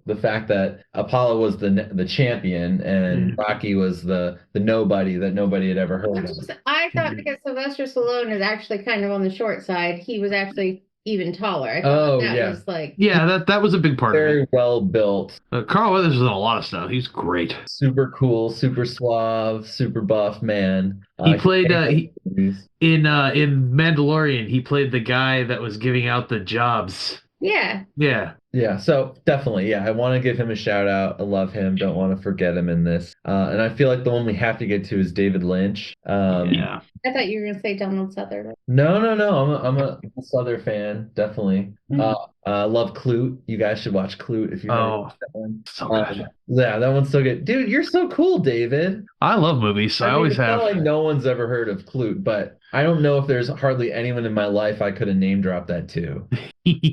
the fact that Apollo was the champion and Rocky was the nobody that nobody had ever heard of. I thought because Sylvester Stallone is actually kind of on the short side, he was actually even taller. I thought that was like Yeah, that was a big part of Very it. well built, Carl Weathers was in a lot of stuff. He's great. super cool, super suave, super buff man. He played movies. in Mandalorian. He played the guy that was giving out the jobs. yeah. Yeah. Yeah, so definitely, yeah, I want to give him a shout out. I love him. Don't want to forget him in this. And I feel like the one we have to get to is David Lynch. Yeah. I thought you were going to say Donald Sutherland. No, no, no. I'm a Souther fan, definitely. Love Clute. You guys should watch Clute if you've never Oh, watched that one. so good. Yeah, that one's so good. Dude, you're so cool, David. I love movies, so I mean, always it's have. not like no one's ever heard of Clute, but I don't know if there's hardly anyone in my life I could have name dropped that to.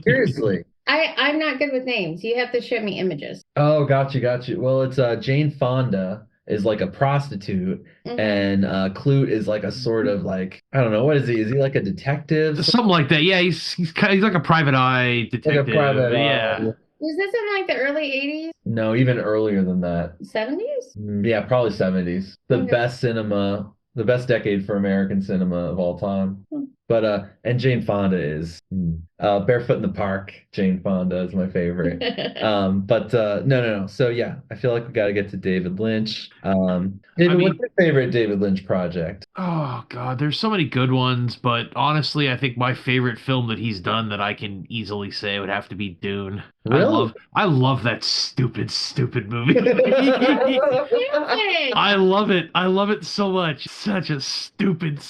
Seriously. I'm not good with names. You have to show me images. Oh, got you, got you. Well, it's Jane Fonda is like a prostitute, and Clute is like a sort of like, I don't know, what is he? Is he like a detective? Something like that. Yeah, he's like a private eye detective. Like a private yeah. eye. Was this in like the early 80s? No, even earlier than that. 70s? Yeah, probably 70s. The Okay. best cinema, the best decade for American cinema of all time. But and Jane Fonda is Barefoot in the Park. Jane Fonda is my favorite. But no. So yeah, I feel like we got to get to David Lynch. David, what's your favorite David Lynch project? Oh God, there's so many good ones, but honestly, I think my favorite film that he's done that I can easily say would have to be Dune. Really? I love that stupid movie. Really? I love it. I love it so much. Such a stupid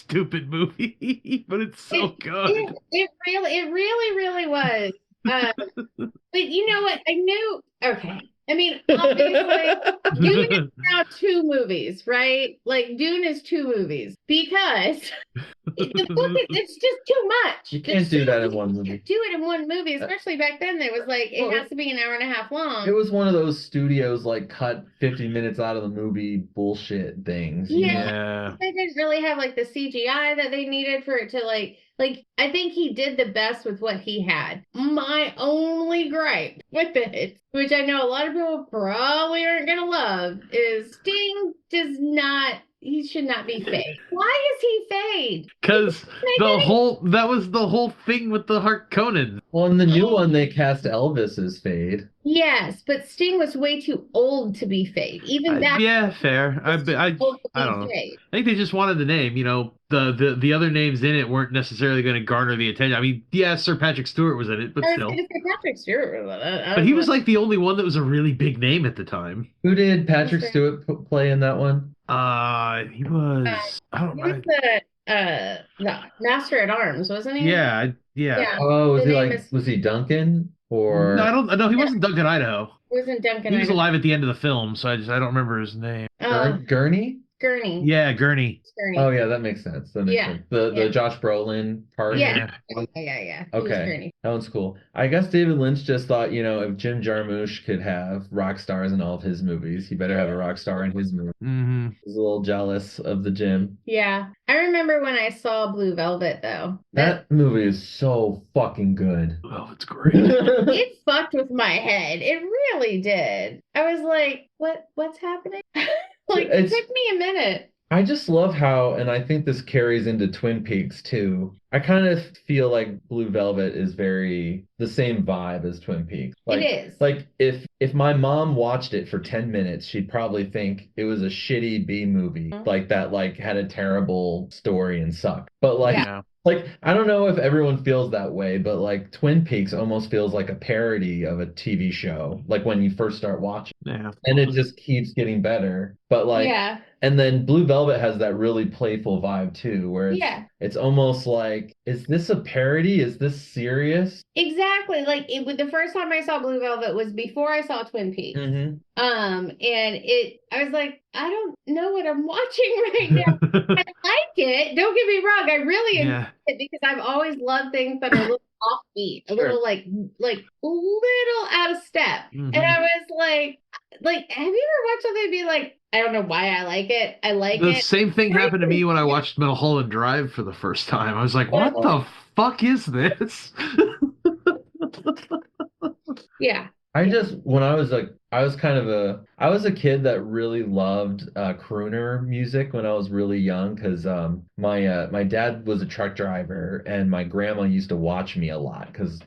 movie, but it's so good. It really was. But you know what? I knew. Okay. I mean, obviously, Dune is now 2 movies, right? Like Dune is 2 movies because the book it's just too much. You can't do that in one movie. Do it in one movie, especially back then. It was like it has to be an hour and a half long. It was one of those studios like cut 50 minutes out of the movie bullshit things. Yeah. They didn't really have like the CGI that they needed for it to like I think he did the best with what he had. My only gripe with it, which I know a lot of people probably aren't gonna love, is Sting does not. He should not be fade. Why is he fade? Because that was the whole thing with the Harkonnen. Well, in the new one, they cast Elvis as Fade. Yes, but Sting was way too old to be fade. Even back. Yeah, fair. I don't know. Fade. I think they just wanted the name. You know, the other names in it weren't necessarily going to garner the attention. I mean, yeah, Sir Patrick Stewart was in it, but still. Patrick Stewart. But he was like the only one that was a really big name at the time. Who did Patrick Stewart play in that one? He was. I don't know. The Master at Arms, wasn't he? Yeah. Oh, was he Duncan or? No, I don't. No, he wasn't Duncan Idaho. Wasn't Duncan? He was alive at the end of the film, so I don't remember his name. Gurney? Gurney. Yeah, Gurney. Oh yeah, that makes sense. That makes sense. The Josh Brolin part. Yeah. Okay, that one's cool. I guess David Lynch just thought, if Jim Jarmusch could have rock stars in all of his movies, he better have a rock star in his movie. Mm-hmm. He's a little jealous of the Jim. Yeah, I remember when I saw Blue Velvet though. That movie is so fucking good. Oh, it's great. It fucked with my head. It really did. I was like, what's happening? It took me a minute. I just love how, and I think this carries into Twin Peaks too. I kind of feel like Blue Velvet is very the same vibe as Twin Peaks. It is. Like if my mom watched it for 10 minutes, she'd probably think it was a shitty B movie, like that had a terrible story and sucked. But I don't know if everyone feels that way, but Twin Peaks almost feels like a parody of a TV show, like when you first start watching. Yeah. And it just keeps getting better. But and then Blue Velvet has that really playful vibe too, where it's almost like, is this a parody? Is this serious? Exactly. The first time I saw Blue Velvet was before I saw Twin Peaks. Mm-hmm. And I was like, I don't know what I'm watching right now. I like it. Don't get me wrong. I really enjoy it because I've always loved things that are a little offbeat, a little like little out of step. Mm-hmm. And I was like, have you ever watched something and be like, I don't know why I like it. I like it. The same thing happened to me when I watched Mulholland Drive for the first time. I was like, what the fuck is this? Yeah. I was a kid that really loved crooner music when I was really young because my dad was a truck driver and my grandma used to watch me a lot because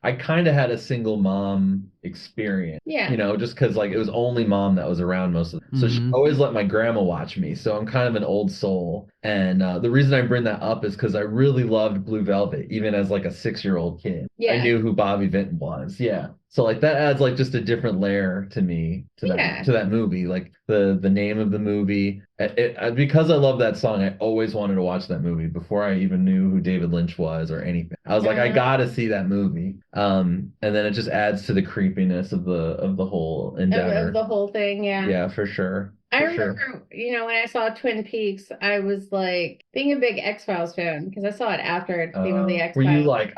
I kind of had a single mom experience. Yeah. Just because it was only mom that was around most of the so she always let my grandma watch me. So I'm kind of an old soul. And the reason I bring that up is because I really loved Blue Velvet, even as a 6-year-old kid. Yeah. I knew who Bobby Vinton was. Yeah. So like that adds like just a different layer to me Yeah. to that movie. Like the name of the movie. Because I love that song, I always wanted to watch that movie before I even knew who David Lynch was or anything. I was like, I gotta see that movie. And then it just adds to the creepiness of the whole endeavor. Of the whole thing, yeah. Yeah, for sure. I For sure. remember, when I saw Twin Peaks, I was like being a big X-Files fan because I saw it after I'd seen all the Were you X-Files. like,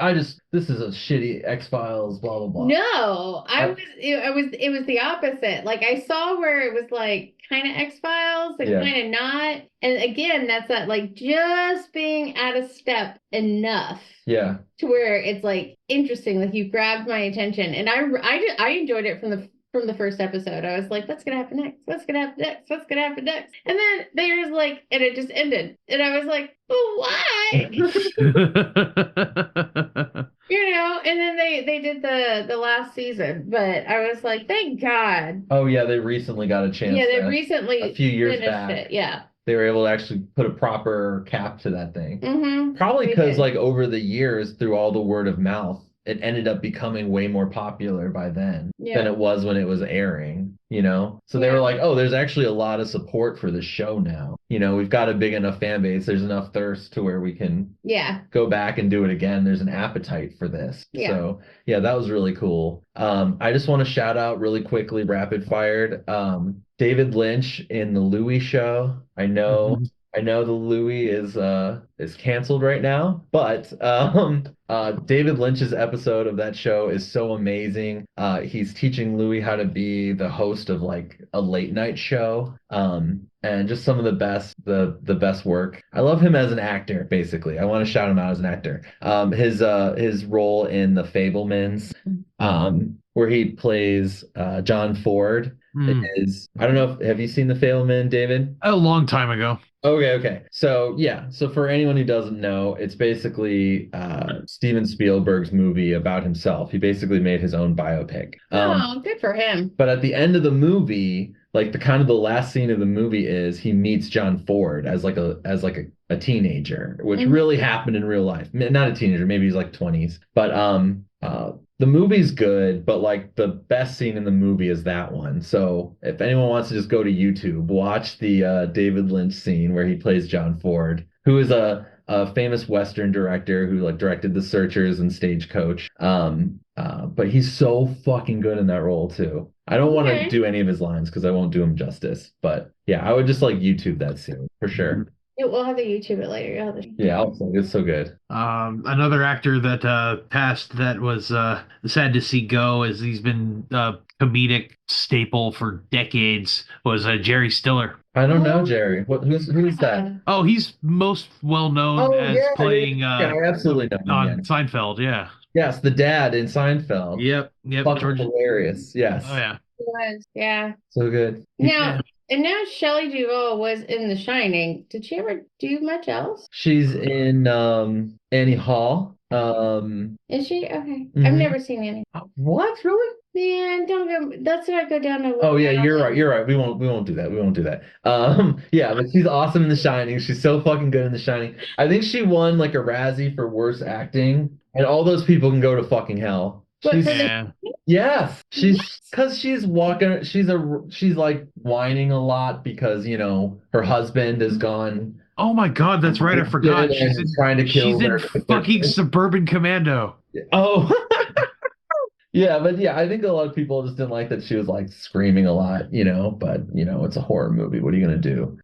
this is a shitty X-Files, blah blah blah. No, it was the opposite. Like I saw where it was like kind of X-Files and Yeah. kind of not. And again, that's that like just being out of step enough Yeah. to where it's like interesting, like you grabbed my attention. And I enjoyed it from the first episode. I was like, what's gonna happen next? What's gonna happen next? What's gonna happen next? And then there's like, and it just ended. And I was like, well, why? And then they did the last season, but I was like, thank God. Oh yeah, they recently got a chance. Yeah, they recently a few years finished back. it. Yeah. They were able to actually put a proper cap to that thing. Mm-hmm. Probably They because did. like over the years, through all the word of mouth, it ended up becoming way more popular by then than it was when it was airing, So they were like, oh, there's actually a lot of support for the show now. We've got a big enough fan base. There's enough thirst to where we can go back and do it again. There's an appetite for this. Yeah. So yeah, that was really cool. I just want to shout out really quickly, rapid fired, David Lynch in the Louis show. I know the Louis is canceled right now, but David Lynch's episode of that show is so amazing. He's teaching Louis how to be the host of like a late night show. And just some of the best work. I love him as an actor, basically. I want to shout him out as an actor. His role in The Fabelmans, where he plays John Ford is, I don't know have you seen The Fabelman, David? A long time ago. Okay. So yeah, so for anyone who doesn't know, it's basically Steven Spielberg's movie about himself. He basically made his own biopic. Good for him. But at the end of the movie, like the last scene of the movie is he meets John Ford as a teenager, which really happened in real life. Not a teenager, maybe he's like 20s. But the movie's good, but like the best scene in the movie is that one. So if anyone wants to just go to YouTube, watch the David Lynch scene where he plays John Ford, who is a famous Western director who like directed The Searchers and Stagecoach. But he's so fucking good in that role too. I don't want to do any of his lines because I won't do him justice. But yeah, I would just like YouTube that scene for sure. Yeah, we'll have to YouTube it later. Yeah, it's so good. Another actor that passed that was sad to see go, as he's been a comedic staple for decades, was Jerry Stiller. I don't know, Jerry. Who's that? Oh, he's most well known as playing I absolutely know him, on Seinfeld. Yeah. Yes, the dad in Seinfeld. Yep. Fucking hilarious. Yes. Oh yeah. It was, yeah. So good. And now Shelley Duvall was in The Shining. Did she ever do much else? She's in Annie Hall. Is she? Okay. I've never seen Annie. What? Really? Man, don't go. That's what I go down to. Oh yeah, you're right. We won't do that. Yeah, but she's awesome in The Shining. She's so fucking good in The Shining. I think she won like a Razzie for worst acting, and all those people can go to fucking hell. Yes, she's walking. She's like whining a lot because her husband is gone. Oh my God, that's right. I forgot. She's trying to kill her. She's in fucking Suburban Commando. Oh. Yeah, but yeah, I think a lot of people just didn't like that she was like screaming a lot, but it's a horror movie. What are you gonna do?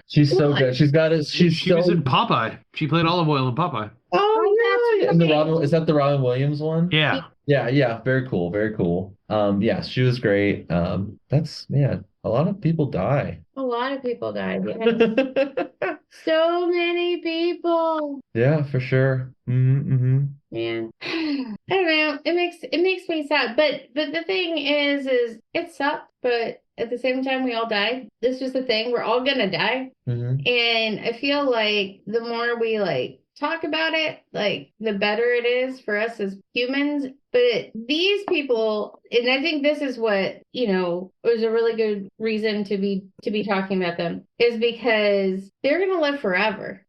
She's so good. She was in Popeye. She played Olive Oil in Popeye. Oh yeah. And is that the Robin Williams one? Yeah. Yeah. Very cool. Very cool. Yeah, she was great. A lot of people die. A lot of people died. Yeah. So many people. Yeah, for sure. Mm-hmm. Man, I don't know. It makes me sad. But the thing is it sucked. But at the same time, we all died. This was the thing. We're all gonna die. Mm-hmm. And I feel like the more we like talk about it, like the better it is for us as humans, but these people, and I think this is what, was a really good reason to be talking about them, is because they're going to live forever.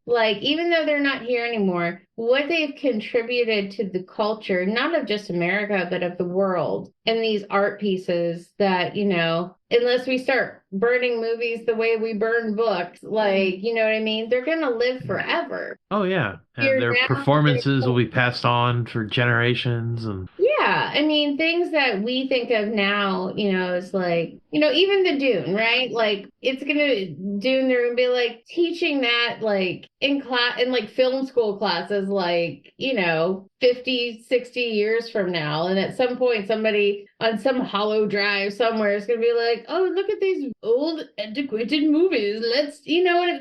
Like, even though they're not here anymore, what they've contributed to the culture, not of just America, but of the world, and these art pieces that, unless we start burning movies the way we burn books, like, you know what I mean? They're going to live forever. Oh, yeah. Here And their now, performances will be passed on for generations. And yeah, I mean, things that we think of now, is like, even the Dune, right? Like, they're gonna be like teaching that like in class, in like film school classes, like, 50, 60 years from now. And at some point, somebody on some hollow drive somewhere is gonna be like, oh, look at these old antiquated movies. Let's,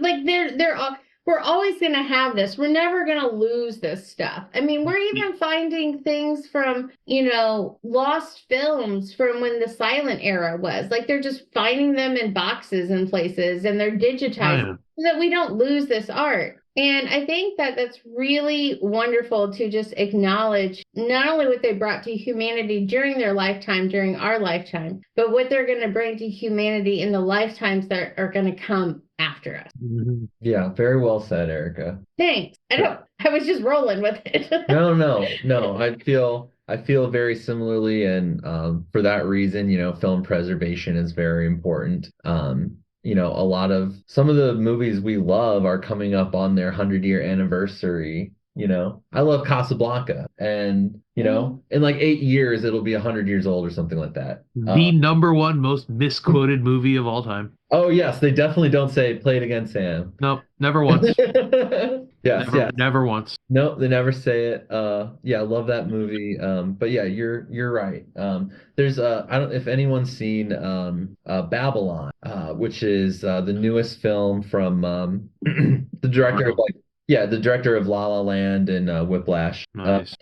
like they're all. We're always going to have this. We're never going to lose this stuff. I mean, we're even finding things from, lost films from when the silent era was. Like, they're just finding them in boxes and places, and they're digitized so that we don't lose this art. And I think that that's really wonderful to just acknowledge not only what they brought to humanity during their lifetime, during our lifetime, but what they're going to bring to humanity in the lifetimes that are going to come after us. Yeah, very well said, Erica. Thanks. I was just rolling with it. No. I feel very similarly, and for that reason, film preservation is very important. A lot of some of the movies we love are coming up on their 100-year anniversary. I love Casablanca, and in like 8 years it'll be 100 years old or something like that. The number one most misquoted movie of all time. Oh yes, they definitely don't say "Play it again, Sam." No, never once. Yes, never once. No, they never say it. Yeah, I love that movie. But yeah, you're right. There's I don't if anyone's seen Babylon, which is the newest film from the director of the director of La La Land and Whiplash. Nice.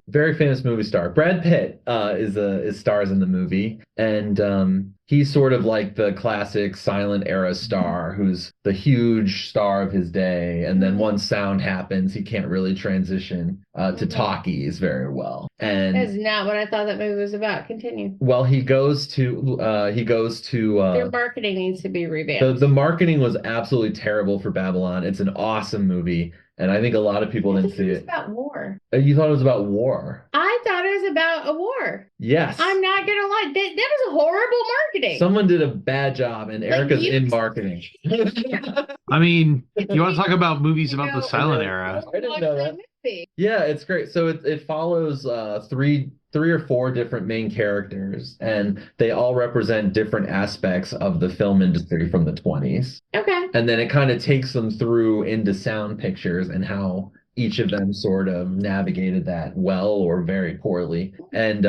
Very famous movie star. Brad Pitt is stars in the movie, and he's sort of like the classic silent era star who's the huge star of his day, and then once sound happens, he can't really transition to talkies very well. And that's not what I thought that movie was about. Continue. Well, he goes to their marketing needs to be revamped. The marketing was absolutely terrible for Babylon. It's an awesome movie, and I think a lot of people didn't see it. It was about war. You thought it was about war? I thought it was about a war. Yes. I'm not gonna lie. That was horrible marketing. Someone did a bad job, and Erica's in marketing. I mean, you want to talk about movies about the silent era? I didn't know that. Yeah, it's great. So it follows three or four different main characters, and they all represent different aspects of the film industry from the 20s. Okay. And then it kind of takes them through into sound pictures and how each of them sort of navigated that well or very poorly. And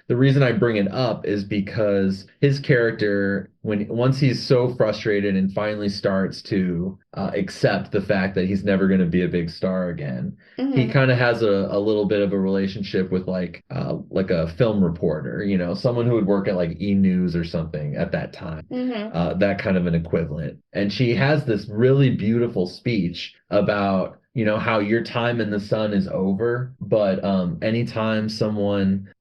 the reason I bring it up is because his character, once he's so frustrated and finally starts to accept the fact that he's never going to be a big star again, he kind of has a little bit of a relationship with like a film reporter, someone who would work at like E! News or something at that time, that kind of an equivalent. And she has this really beautiful speech about how your time in the sun is over, but anytime someone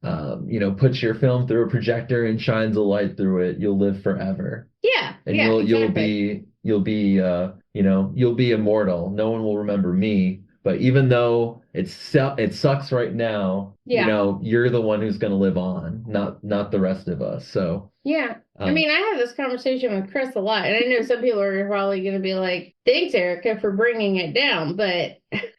puts your film through a projector and shines a light through it, you'll live forever. Yeah. And you'll be immortal. No one will remember me, but even though it sucks right now, you're the one who's going to live on, not the rest of us. So yeah. I mean, I have this conversation with Chris a lot, and I know some people are probably going to be like, thanks, Erica, for bringing it down, but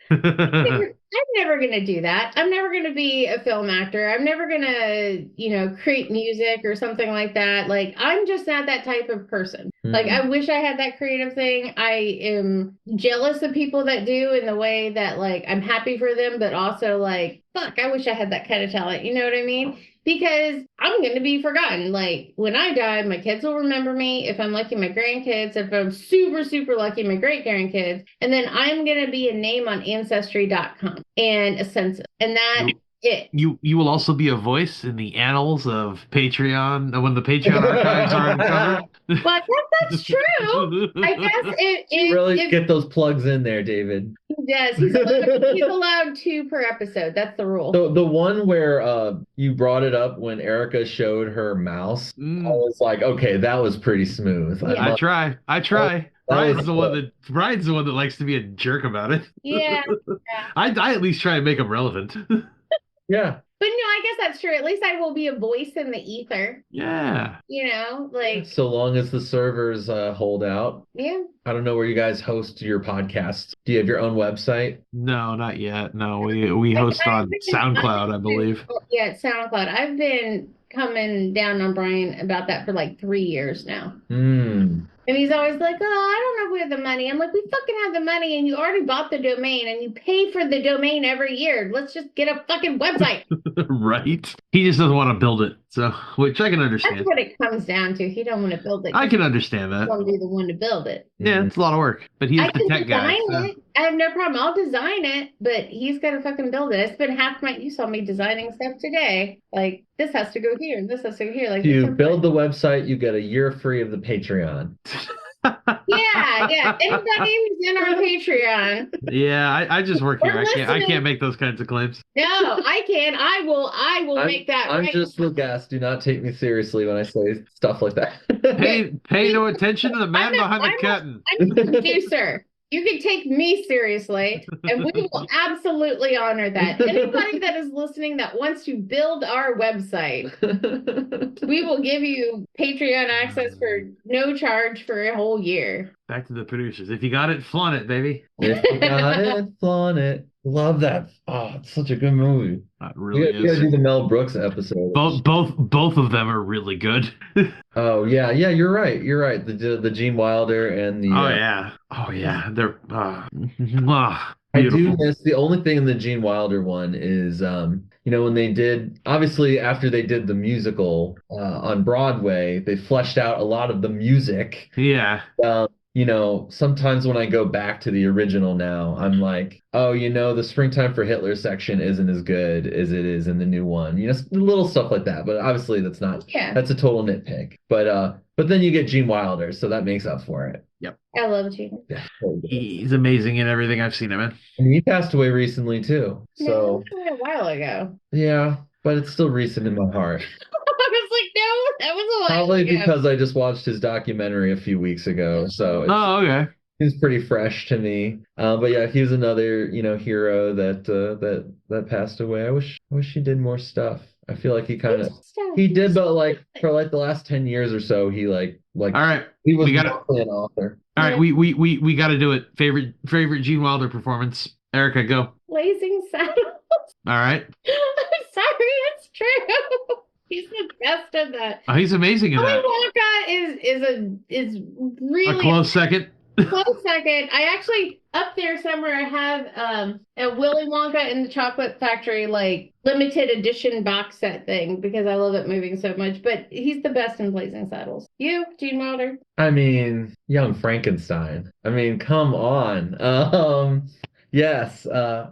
I'm never going to do that. I'm never going to be a film actor. I'm never going to, create music or something like that. Like, I'm just not that type of person. Like, I wish I had that creative thing. I am jealous of people that do, in the way that, like, I'm happy for them, but also like, fuck, I wish I had that kind of talent. You know what I mean? Because I'm going to be forgotten. Like, when I die, my kids will remember me. If I'm lucky, my grandkids. If I'm super, super lucky, my great-grandkids. And then I'm going to be a name on Ancestry.com and a census. And that it. You will also be a voice in the annals of Patreon when the Patreon archives are uncovered. Well, I guess that's true. I guess You really it get those plugs in there, David. does. He's allowed 2 per episode. That's the rule. The one where you brought it up when Erica showed her mouse, I was like, okay, that was pretty smooth. Yeah. I try. Brian's the one good. that likes to be a jerk about it. Yeah. I at least try and make them relevant. Yeah. But no, I guess that's true. At least I will be a voice in the ether. Yeah. You know, like, So long as the servers hold out. yeah. I don't know where you guys host your podcast. Do you have your own website? No, not yet. No, we host on SoundCloud, I believe. Yeah, it's SoundCloud. I've been coming down on Brian about that for like 3 years now. And he's always like, oh, I don't know if we have the money. I'm like, we fucking have the money and you already bought the domain and you pay for the domain every year. Let's just get a fucking website. Right? He just doesn't want to build it. So, which I can understand. That's what it comes down to. He don't want to build it. I can understand that. He want to be the one to build it. Yeah, it's a lot of work. But he's I the can tech guy. design So. it. I have no problem. I'll design it, but he's got to fucking build it. I spent half my, you saw me designing stuff today. Like, this has to go here and this has to go here. Like, If you build the website, you get a year free of the Patreon. Yeah. Anybody who's in our Patreon. Yeah, I just work here. We're I can't listening. make those kinds of claims. No, I can. I will make that I'm right. just the guest. Do not take me seriously when I say stuff like that. Pay no attention to the man behind the curtain. I'm the producer. You can take me seriously, and we will absolutely honor that. Anybody that is listening that wants to build our website, we will give you Patreon access for no charge for a whole year. Back to the producers. If you got it, flaunt it, baby. If you got it, flaunt it. Love that. Oh, it's such a good movie. It really You gotta do is. the Mel Brooks episode. Both of them are really good. Oh yeah, you're right. You're right. The Gene Wilder and the Oh yeah. They're I do beautiful. miss the only thing in the Gene Wilder one is when they did, obviously after they did the musical on Broadway, they fleshed out a lot of the music. Yeah. Sometimes when I go back to the original now, I'm like, oh, the Springtime for Hitler section isn't as good as it is in the new one. Little stuff like that. But obviously that's a total nitpick. But then you get Gene Wilder, so that makes up for it. Yep. I love Gene. Yeah. He's amazing in everything I've seen him in. And he passed away recently too. So a while ago. yeah, but it's still recent in my heart. I was like, no, that was a while Probably ago. because I just watched his documentary a few weeks ago. So Oh, okay. he's pretty fresh to me. But yeah, he was another, hero that passed away. I wish he did more stuff. I feel like he did, but like for like the last 10 years or so, he like All right. he was We gotta- mostly an author. All right, we got to do it. Favorite Gene Wilder performance. Erica, go. Blazing Saddles. All right. I'm sorry, it's true. He's the best of that. Oh, he's amazing in Willy that. Wonka is really A close second. close second. I actually up there somewhere I have a Willy Wonka and the Chocolate Factory like limited edition box set thing because I love that movie so much. But he's the best in Blazing Saddles. You, Gene Wilder? I mean, Young Frankenstein. I mean, come on. Yes. I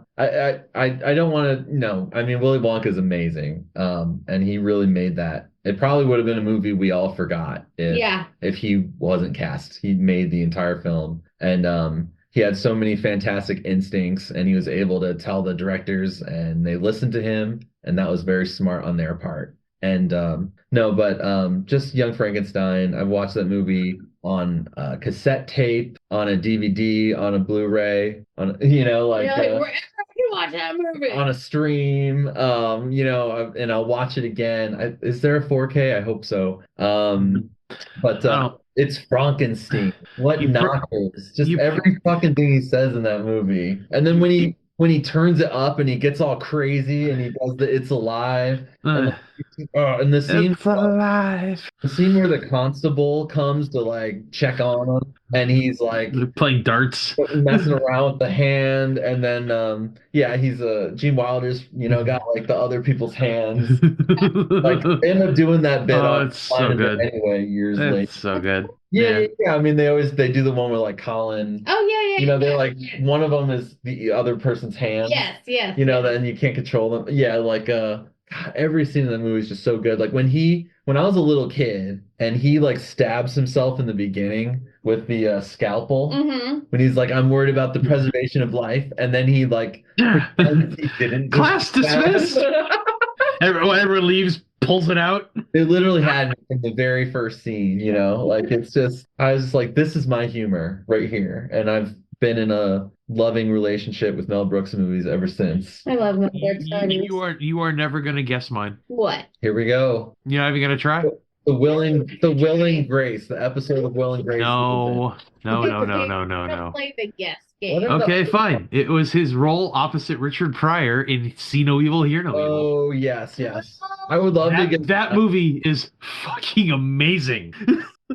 don't want to. No. I mean, Willy Wonka is amazing. And he really made that. It probably would have been a movie we all forgot if he wasn't cast. He made the entire film, and he had so many fantastic instincts, and he was able to tell the directors, and they listened to him, and that was very smart on their part. And just Young Frankenstein. I've watched that movie on cassette tape, on a DVD, on a Blu-ray, on Wherever you watch that movie. on a stream, and I'll watch it again. Is there a 4K? I hope so. But it's Frankenstein. What knockers? Just every fucking thing he says in that movie. And then when he turns it up and he gets all crazy and he does the "It's Alive," and the scene, It's alive. the scene where the constable comes to like check on him, and he's like Playing darts. messing around with the hand, and then he's Gene Wilder's got like the other people's hands. Like they end up doing that bit on it's so good. anyway years later. It's so good. Yeah. I mean, they do the one with like Colin. Oh yeah. They're like one of them is the other person's hand. Yes. Then you can't control them. Yeah, like God, every scene in the movie is just so good. Like when I was a little kid and he like stabs himself in the beginning with the scalpel, Mm-hmm. when he's like, I'm worried about the preservation of life, and then he like pretends he didn't just Class dismissed. Everyone leaves, pulls it out. It literally had me in the very first scene, you know, like it's just, I was just like, this is my humor right here. And I've been in a loving relationship with Mel Brooks movies ever since. I love Mel Brooks movies. You are never gonna guess mine. What? Here we go. You're not even gonna try? The Will and Grace, the episode of Will and Grace. No. Don't play the guess game. What are Okay, fine. It was his role opposite Richard Pryor in See No Evil, Hear No Evil. Oh, yes. I would love to get That movie is fucking amazing.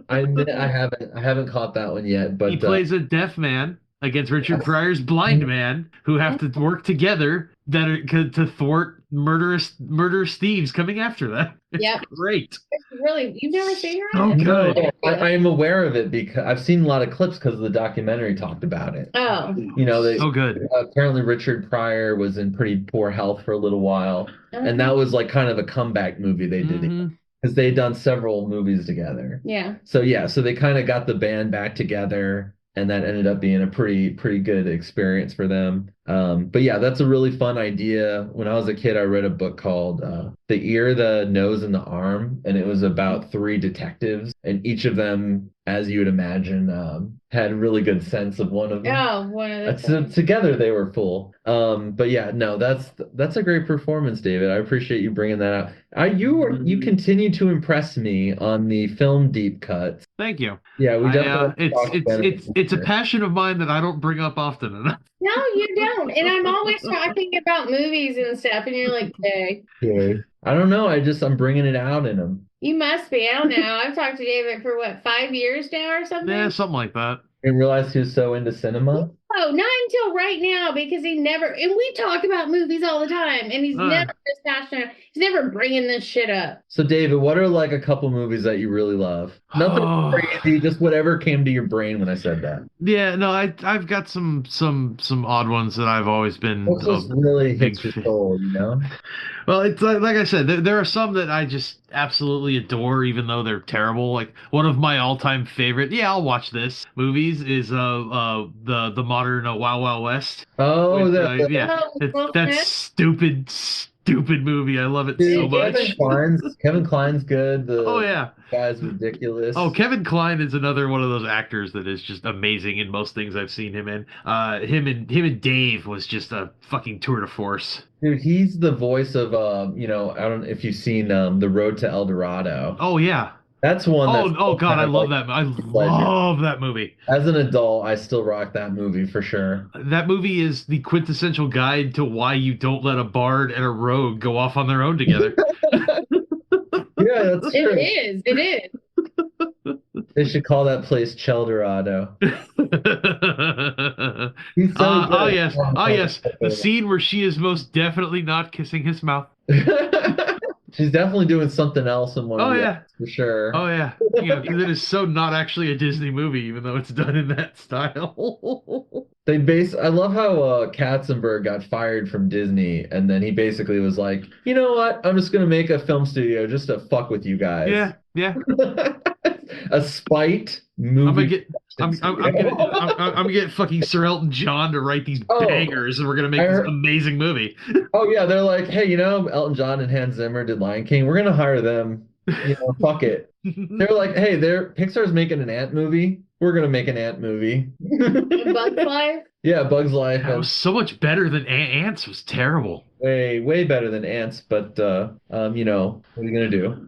I admit I haven't caught that one yet, but He plays a deaf man against Richard Pryor's blind man who have to work together to thwart murderous thieves coming after them. It's Yep. great. Really, you've never seen her? Oh, good. I am aware of it because I've seen a lot of clips because the documentary talked about it. Oh. You know, So good. apparently Richard Pryor was in pretty poor health for a little while, and that was like kind of a comeback movie they did Mhm. because they'd done several movies together. Yeah. So they kind of got the band back together, and that ended up being a pretty good experience for them. But yeah, that's a really fun idea. When I was a kid, I read a book called The Ear, the Nose, and the Arm, and it was about three detectives, and each of them, as you would imagine, had a really good sense of one of them. Oh, one of the So together they were full. But yeah, no, that's a great performance, David. I appreciate you bringing that out. You continue to impress me on the film deep cuts. Thank you. Yeah, we definitely It's a passion of mine that I don't bring up often enough. No, you don't. And I'm always talking about movies and stuff, and you're like, hey, I don't know. I'm bringing it out in them. you must be. I don't know. I've talked to David for what, 5 years now or something? Yeah, something like that. Didn't realize he was so into cinema. Oh, not until right now, because he never, and we talk about movies all the time, and he's never this passionate. He's never bringing this shit up. So, David, what are like a couple movies that you really love? Nothing crazy, just whatever came to your brain when I said that. Yeah, no, I've got some odd ones that I've always been. What just really hits your soul, you know? Well, it's like I said, there are some that I just absolutely adore, even though they're terrible. Like one of my all-time favorite, yeah, I'll watch this movies is the modern Wild Wild West. Oh, that stupid movie. I love it so much. Kevin Kline's good. Oh yeah, guy's ridiculous. Oh, Kevin Kline is another one of those actors that is just amazing in most things I've seen him in. Him and Dave was just a fucking tour de force. Dude, he's the voice of I don't know if you've seen The Road to El Dorado. Oh yeah. That's one. Oh God, I love that. I love that movie. As an adult, I still rock that movie for sure. That movie is the quintessential guide to why you don't let a bard and a rogue go off on their own together. Yeah, that's true. It is. They should call that place Cheldorado. He's so oh yes, the scene where she is most definitely not kissing his mouth. She's definitely doing something else in one of the yeah, for sure. Oh yeah, because it is so not actually a Disney movie, even though it's done in that style. I love how Katzenberg got fired from Disney, and then he basically was like, you know what? I'm just gonna make a film studio just to fuck with you guys. Yeah. A spite movie. I'm gonna get fucking Sir Elton John to write these bangers, and we're gonna make this amazing movie. Oh yeah, they're like, hey, Elton John and Hans Zimmer did Lion King. We're gonna hire them. Fuck it. They're like, hey, Pixar's making an ant movie. We're gonna make an ant movie. Bug's Life? Yeah, Bug's Life. That was so much better than Ants. Was terrible. Way better than Ants, but what are you gonna do?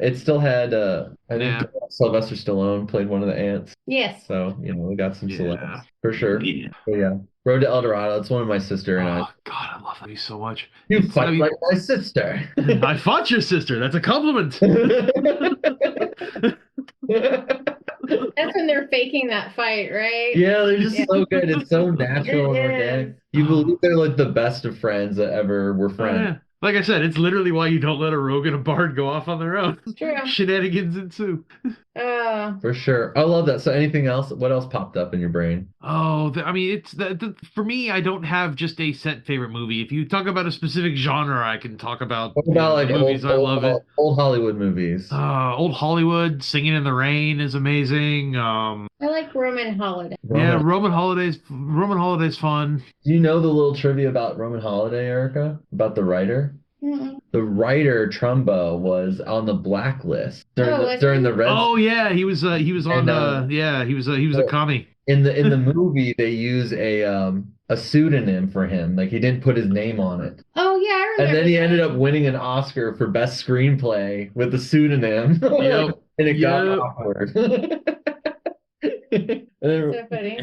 It still had I think Sylvester Stallone played one of the ants. Yes. So we got some celebs for sure. Yeah. But yeah, Road to El Dorado. It's one of my sister and I. Oh God, I love that movie so much. You fight like my sister. I fought your sister. That's a compliment. That's when they're faking that fight, right? Yeah, they're just so good. It's so natural and organic. You believe they're like the best of friends that ever were friends. Like I said, it's literally why you don't let a rogue and a bard go off on their own. True. Shenanigans ensue. For sure. I love that. So anything else? What else popped up in your brain? Oh, I mean, it's for me. I don't have just a set favorite movie. If you talk about a specific genre, I can talk about What about like the movies I love. It. old Hollywood movies? Old Hollywood, Singing in the Rain is amazing. I like Roman Holiday. Yeah, Roman Holidays. Roman Holidays fun. Do you know the little trivia about Roman Holiday, Erica? About the writer? Mm-mm. The writer Trumbo was on the blacklist Oh, during the Red. Oh yeah, he was on And, yeah, he was a commie. in the movie they use a pseudonym for him. Like he didn't put his name on it. Oh yeah, I remember. And then he that. ended up winning an Oscar for best screenplay with the pseudonym. Yep. And it got Yep. awkward. And then, So funny.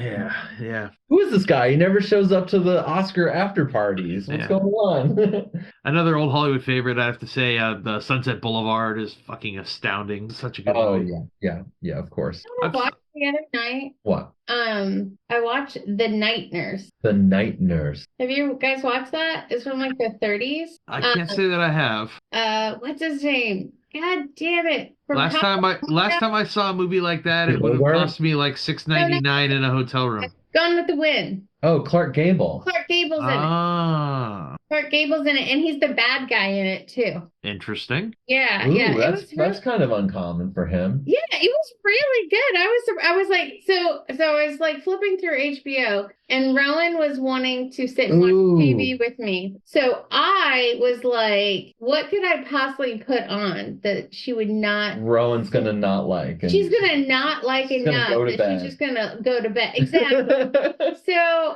Yeah. who is this guy? He never shows up to the Oscar after parties. What's Yeah. going on? Another old Hollywood favorite, I have to say, the Sunset Boulevard is fucking astounding. Such a good Oh movie. yeah, of course. I watched the other night. What? I watched The Night Nurse. The Night Nurse. Have you guys watched that? It's from like the 30s. I can't say that I have. What's his name? God damn it! From Last time I saw a movie like that, it would have Where? cost me like $6.99 in a hotel room. Gone with the Wind. Oh, Clark Gable. Clark Gable's in it. Ah, Clark Gable's in it, and he's the bad guy in it too. interesting. Yeah, Ooh, yeah. that's kind of uncommon for him. Yeah, it was really good. I was like, so I was like flipping through HBO, and Rowan was wanting to sit and watch Ooh. TV with me. So I was like, what could I possibly put on that she would not? Rowan's gonna not like. And She's gonna not like She's gonna enough go to that bed. she's just gonna go to bed. Exactly. So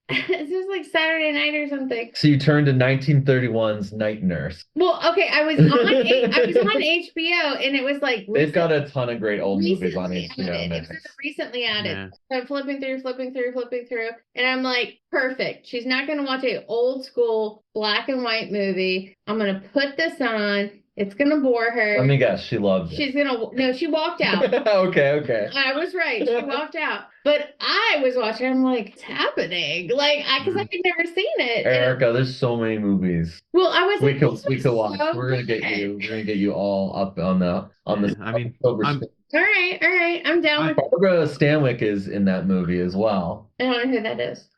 this was like Saturday night or something. So you turned to 1931's Night Nurse. Well, okay, I was on HBO, and it was like They've got a ton of great old movies on recently HBO. added. It Netflix. was recently added. Yeah. So I'm flipping through, and I'm like, perfect. She's not gonna watch a old school black and white movie. I'm gonna put this on. It's gonna bore her. Let me guess, she loved it. She's gonna no. She walked out. Okay. I was right. She walked out. But I was watching. I'm like, it's happening. Like, because I had never seen it. And- Erica, there's so many movies well, I was we like, could this we was could watch. so We're gonna get good. you. We're gonna get you all up on the I mean, October I'm- spin. All right. I'm down with. Barbara Stanwyck is in that movie as well. I don't know who that is.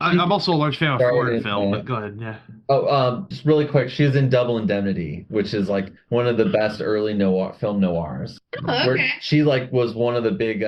I'm also a large fan of Started foreign in, film, but go ahead. Yeah. Just really quick, she's in Double Indemnity, which is like one of the best early film noirs. Oh, Where okay. she like was one of the big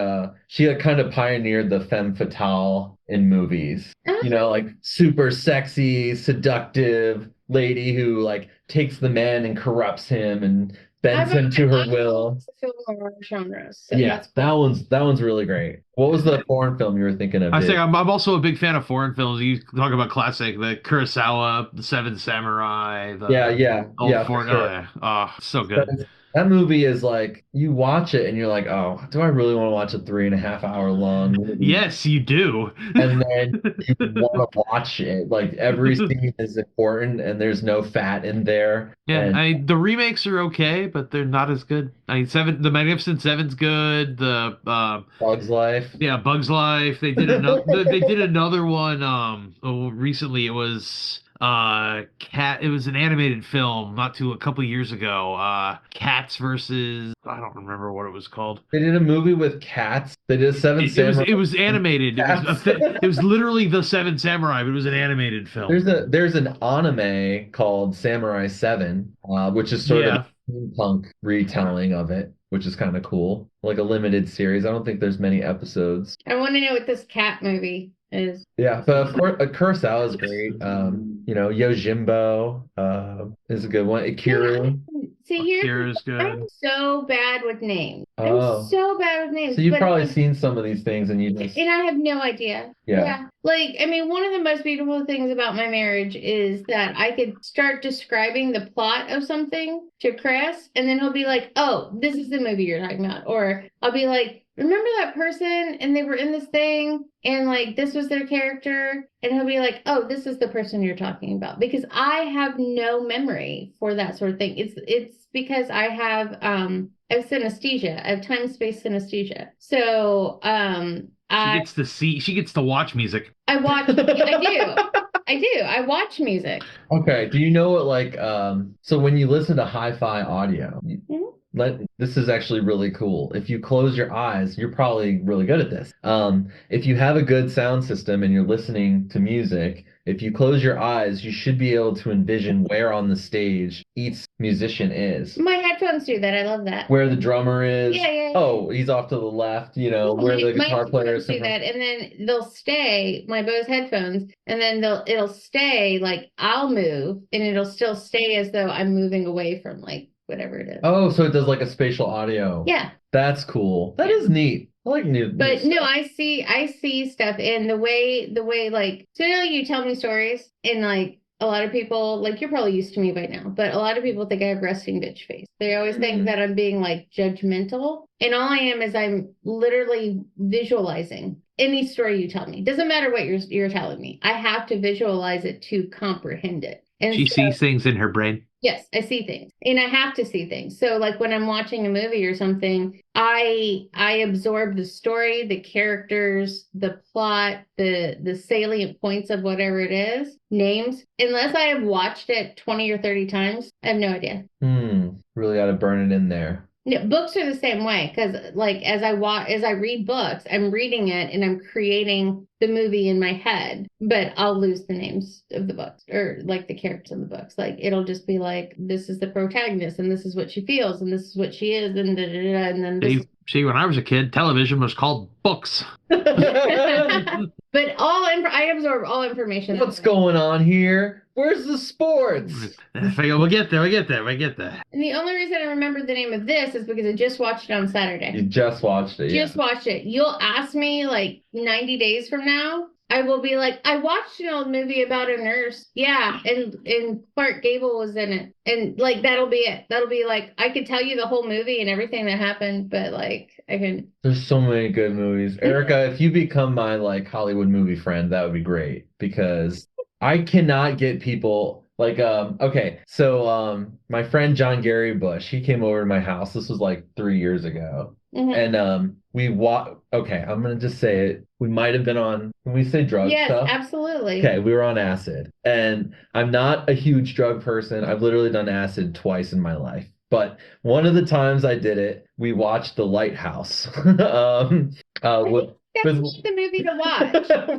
she like kind of pioneered the femme fatale in movies. Oh. You know, like super sexy, seductive lady who like takes the man and corrupts him and bends him to her will. Film noir genres. So Yeah, that's cool. that one's really great. What was the foreign film you were thinking of? I Dave? say I'm also a big fan of foreign films. You talk about classic, the Kurosawa, the Seven Samurai. The yeah, old for foreign. sure. Oh yeah, so good. That movie is like you watch it and you're like, oh, do I really want to watch a 3.5 hour long movie? Yes, you do. And then you want to watch it. Like every scene is important and there's no fat in there. Yeah, And the remakes are okay, but they're not as good. The Magnificent Seven's good. The Bug's Life. yeah, Bug's Life. They did another one. Recently it was Cat. It was an animated film, a couple years ago. Cats versus I don't remember what it was called. They did a movie with cats. They did Seven Samurai. It was animated. It was literally the Seven Samurai, but it was an animated film. There's an anime called Samurai 7, which is sort of a steampunk retelling of it, which is kind of cool. Like a limited series. I don't think there's many episodes. I want to know what this cat movie is. Yeah, but of course, Kurosawa is great. Yojimbo is a good one. Ikiru. See, here's Akira's good. I'm so bad with names. Oh. I'm so bad with names. So you've but- probably seen some of these things and you just And I have no idea. Yeah. Like, I mean, one of the most beautiful things about my marriage is that I could start describing the plot of something to Chris, and then he'll be like, oh, this is the movie you're talking about. Or I'll be like, remember that person and they were in this thing and like this was their character? And he'll be like, oh, this is the person you're talking about. Because I have no memory for that sort of thing. It's because I have synesthesia. I have time-space synesthesia. So She gets to watch music. I do. I do. I watch music. Okay. Do you know what like so when you listen to hi-fi audio, this is actually really cool. If you close your eyes, you're probably really good at this. If you have a good sound system and you're listening to music, if you close your eyes, you should be able to envision where on the stage each musician is. My headphones do that. I love that. Where the drummer is. Yeah. Oh, he's off to the left, where the guitar player is. Do that, and then they'll stay, my Bose headphones, and then it'll stay, like, I'll move, and it'll still stay as though I'm moving away from, like, whatever it is. Oh, so it does like a spatial audio. Yeah. That's cool. That is neat. I like new. But no, I see stuff in the way like, so you tell me stories, and like a lot of people, like, you're probably used to me by now, but a lot of people think I have resting bitch face. They always think that I'm being like judgmental, and all I am is I'm literally visualizing any story you tell me. Doesn't matter what you're telling me. I have to visualize it to comprehend it. And she sees things in her brain. Yes, I see things, and I have to see things. So like when I'm watching a movie or something, I absorb the story, the characters, the plot, the salient points of whatever it is, names. Unless I have watched it 20 or 30 times, I have no idea. Really got to burn it in there. Yeah, books are the same way, because like as I read books, I'm reading it and I'm creating the movie in my head, but I'll lose the names of the books or like the characters in the books. Like it'll just be like, this is the protagonist and this is what she feels and this is what she is and and then this. See, when I was a kid, television was called books. But I absorb all information. What's going on here? Where's the sports? We'll get there. And the only reason I remember the name of this is because I just watched it on Saturday. You just watched it. Just watched it. You'll ask me like 90 days from now, I will be like, I watched an old movie about a nurse. Yeah, and Clark Gable was in it. And like that'll be it. That'll be like, I could tell you the whole movie and everything that happened, but like I can. There's so many good movies. Erica, if you become my like Hollywood movie friend, that would be great, because I cannot get people like okay, so my friend John Gary Bush, he came over to my house. This was like 3 years ago. And okay, I'm gonna just say it. We might have been on, when we say drug stuff. Yes, absolutely. Okay, we were on acid. And I'm not a huge drug person. I've literally done acid twice in my life. But one of the times I did it, we watched The Lighthouse. That's the movie to watch. I'm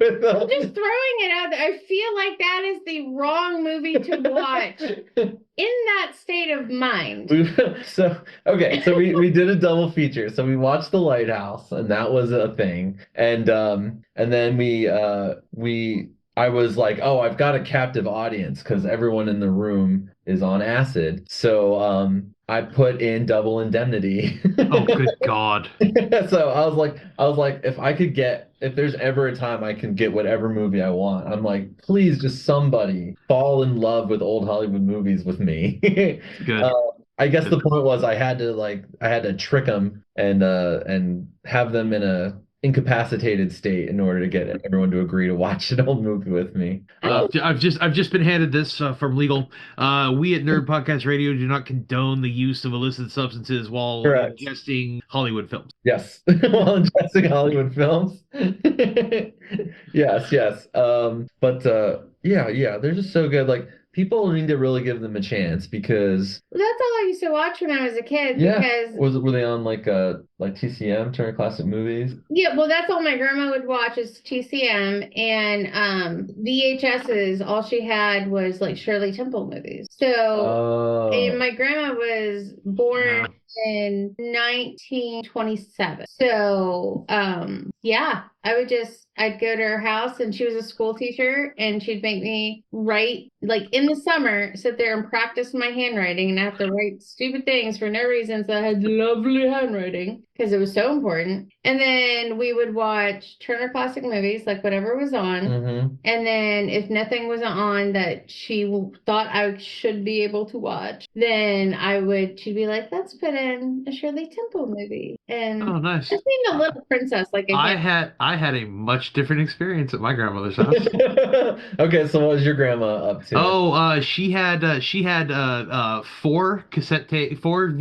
just throwing it out there. I feel like that is the wrong movie to watch in that state of mind. So we did a double feature. So we watched The Lighthouse, and that was a thing. And then I was like, oh, I've got a captive audience because everyone in the room is on acid. So I put in Double Indemnity. Oh, good God. So I was like, if there's ever a time I can get whatever movie I want, I'm like, please just somebody fall in love with old Hollywood movies with me. Good. I guess the point was I had to trick them and have them in a incapacitated state in order to get everyone to agree to watch an old movie with me. I've just been handed this from legal. We at Nerd Podcast Radio do not condone the use of illicit substances while ingesting Hollywood films. Yes, while ingesting Hollywood films. Yes. Yeah, they're just so good. Like, people need to really give them a chance, because that's all I used to watch when I was a kid. Yeah. Because were they on like TCM, Turner Classic Movies? Yeah, well, that's all my grandma would watch is TCM, and VHSs. All she had was like Shirley Temple movies. So, and my grandma was born in 1927. So, yeah, I'd go to her house, and she was a school teacher, and she'd make me write, like in the summer, sit there and practice my handwriting, and I have to write stupid things for no reason. So I had lovely handwriting because it was so important. And then we would watch Turner Classic Movies, like whatever was on. And then if nothing was on that she thought I should be able to watch, then she'd be like, let's put in a Shirley Temple movie. And oh, nice. Just being a little princess. Like I had a much different experience at my grandmother's house. Okay, so what was your grandma up to? Oh, she had 4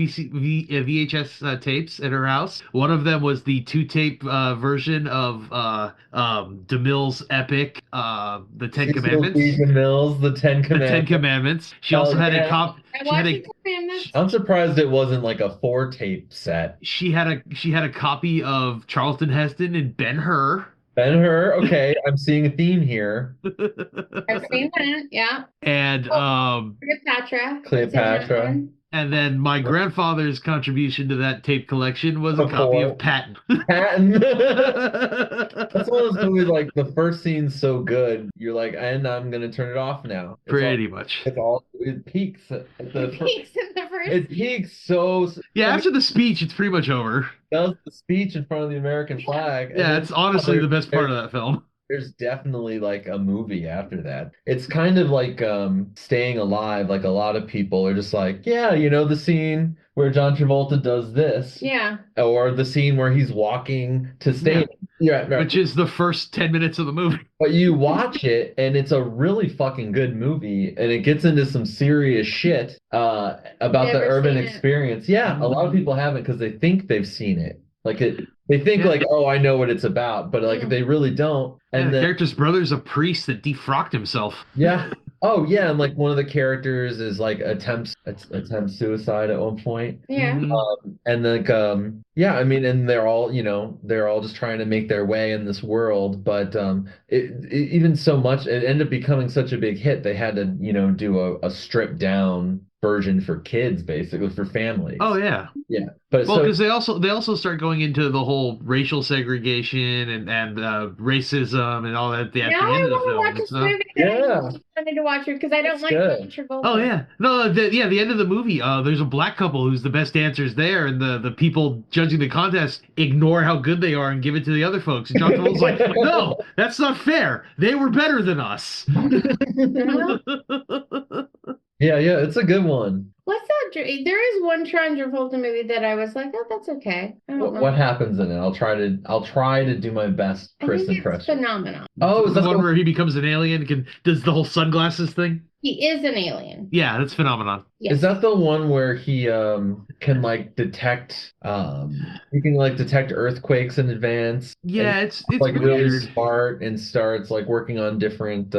VHS tapes at her house. house. One of them was the two-tape version of DeMille's epic, The Ten Cecil Commandments. B. DeMille's The Ten The Ten Commandments. Commandments. She also Oh, had a yeah. cop. I She had watched a the Commandments. I'm surprised it wasn't like a 4-tape set. she had a copy of Charlton Heston and Ben-Hur. Ben-Hur, okay, I'm seeing a theme here. I've seen that, yeah. And Cleopatra. Cleopatra. and then my grandfather's contribution to that tape collection was a copy Before. of Patton. Patton. That's one of those movies, like the first scene's so good, you're like, and I'm gonna turn it off now. Pretty much. It peaks at the Peaks in the first. it peaks so Yeah, I mean, after the speech, it's pretty much over. does the speech in front of the American flag. and Yeah, then it's honestly the best part of that film. there's definitely like a movie after that. It's kind of like Staying Alive. Like a lot of people are just like, yeah, the scene where John Travolta does this, Yeah. or the scene where he's walking to stay. Yeah, right. Which is the first 10 minutes of the movie. But you watch it, and it's a really fucking good movie, and it gets into some serious shit about the Never urban seen it. experience. Yeah, a lot of people haven't because they think they've seen it. Like they think Yeah. like, oh, I know what it's about, but like Yeah. they really don't. And And the then character's brother's a priest that defrocked himself. yeah, oh yeah, and like one of the characters is like attempts suicide at one point. Yeah. Mhm. And like yeah, I mean, and they're all just trying to make their way in this world, but even so much it ended up becoming such a big hit they had to do a stripped down version for kids, basically for families. Oh yeah. Yeah, but Well, so because they also start going into the whole racial segregation and racism and all that at the Now I end of the want to film. watch this so- movie. Yeah. I wanted to watch it because I don't It's like good. John Travolta. Oh yeah, no, the end of the movie. There's a black couple who's the best dancers there, and the people judging the contest ignore how good they are and give it to the other folks. And John Travolta's like, no, that's not fair. They were better than us. yeah, it's a good one. What's that? There is one John Travolta movie that I was like, oh, that's okay. I don't know. What happens in it? I'll try to do my best I Chris think it's impression. phenomenal. Oh, is the that one the where he becomes an alien and does the whole sunglasses thing. He is an alien. Yeah, that's phenomenon. Yes. Is that the one where he can like detect earthquakes in advance? Yeah, and it's like really weird. smart and starts like working on different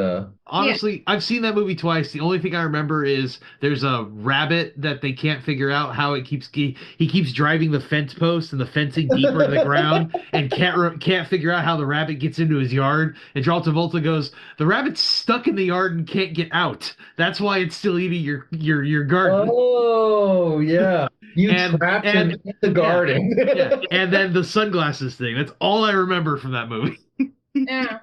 Honestly, I've seen that movie twice. The only thing I remember is there's a rabbit that they can't figure out how it keeps he keeps driving the fence post and the fencing deeper in the ground and can't figure out how the rabbit gets into his yard. And John Travolta goes, "The rabbit's stuck in the yard and can't get out. That's why it's still eating your garden." Oh yeah. You trapped him in the garden. Yeah. And then the sunglasses thing. That's all I remember from that movie. Yeah.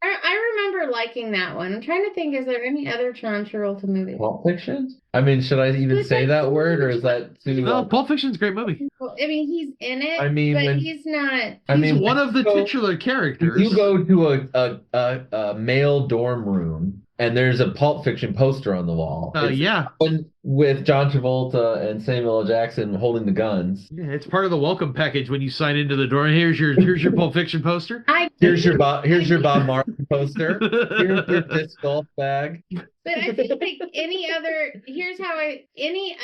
I remember liking that one. I'm trying to think, is there any other John Travolta movie? Pulp Fiction? I mean, should I even It's say like- that word, or is that too No, Pulp Fiction's a great movie. Well, I mean, he's in it, I mean, but when- he's not. I mean, He's one of the so- titular characters. You go to a male dorm room and there's a Pulp Fiction poster on the wall. It's Yeah. one with John Travolta and Samuel L. Jackson holding the guns. Yeah, it's part of the welcome package when you sign into the door. Here's your Pulp Fiction poster. Here's your Bob Marley poster. Here's your disc golf bag. But I feel like any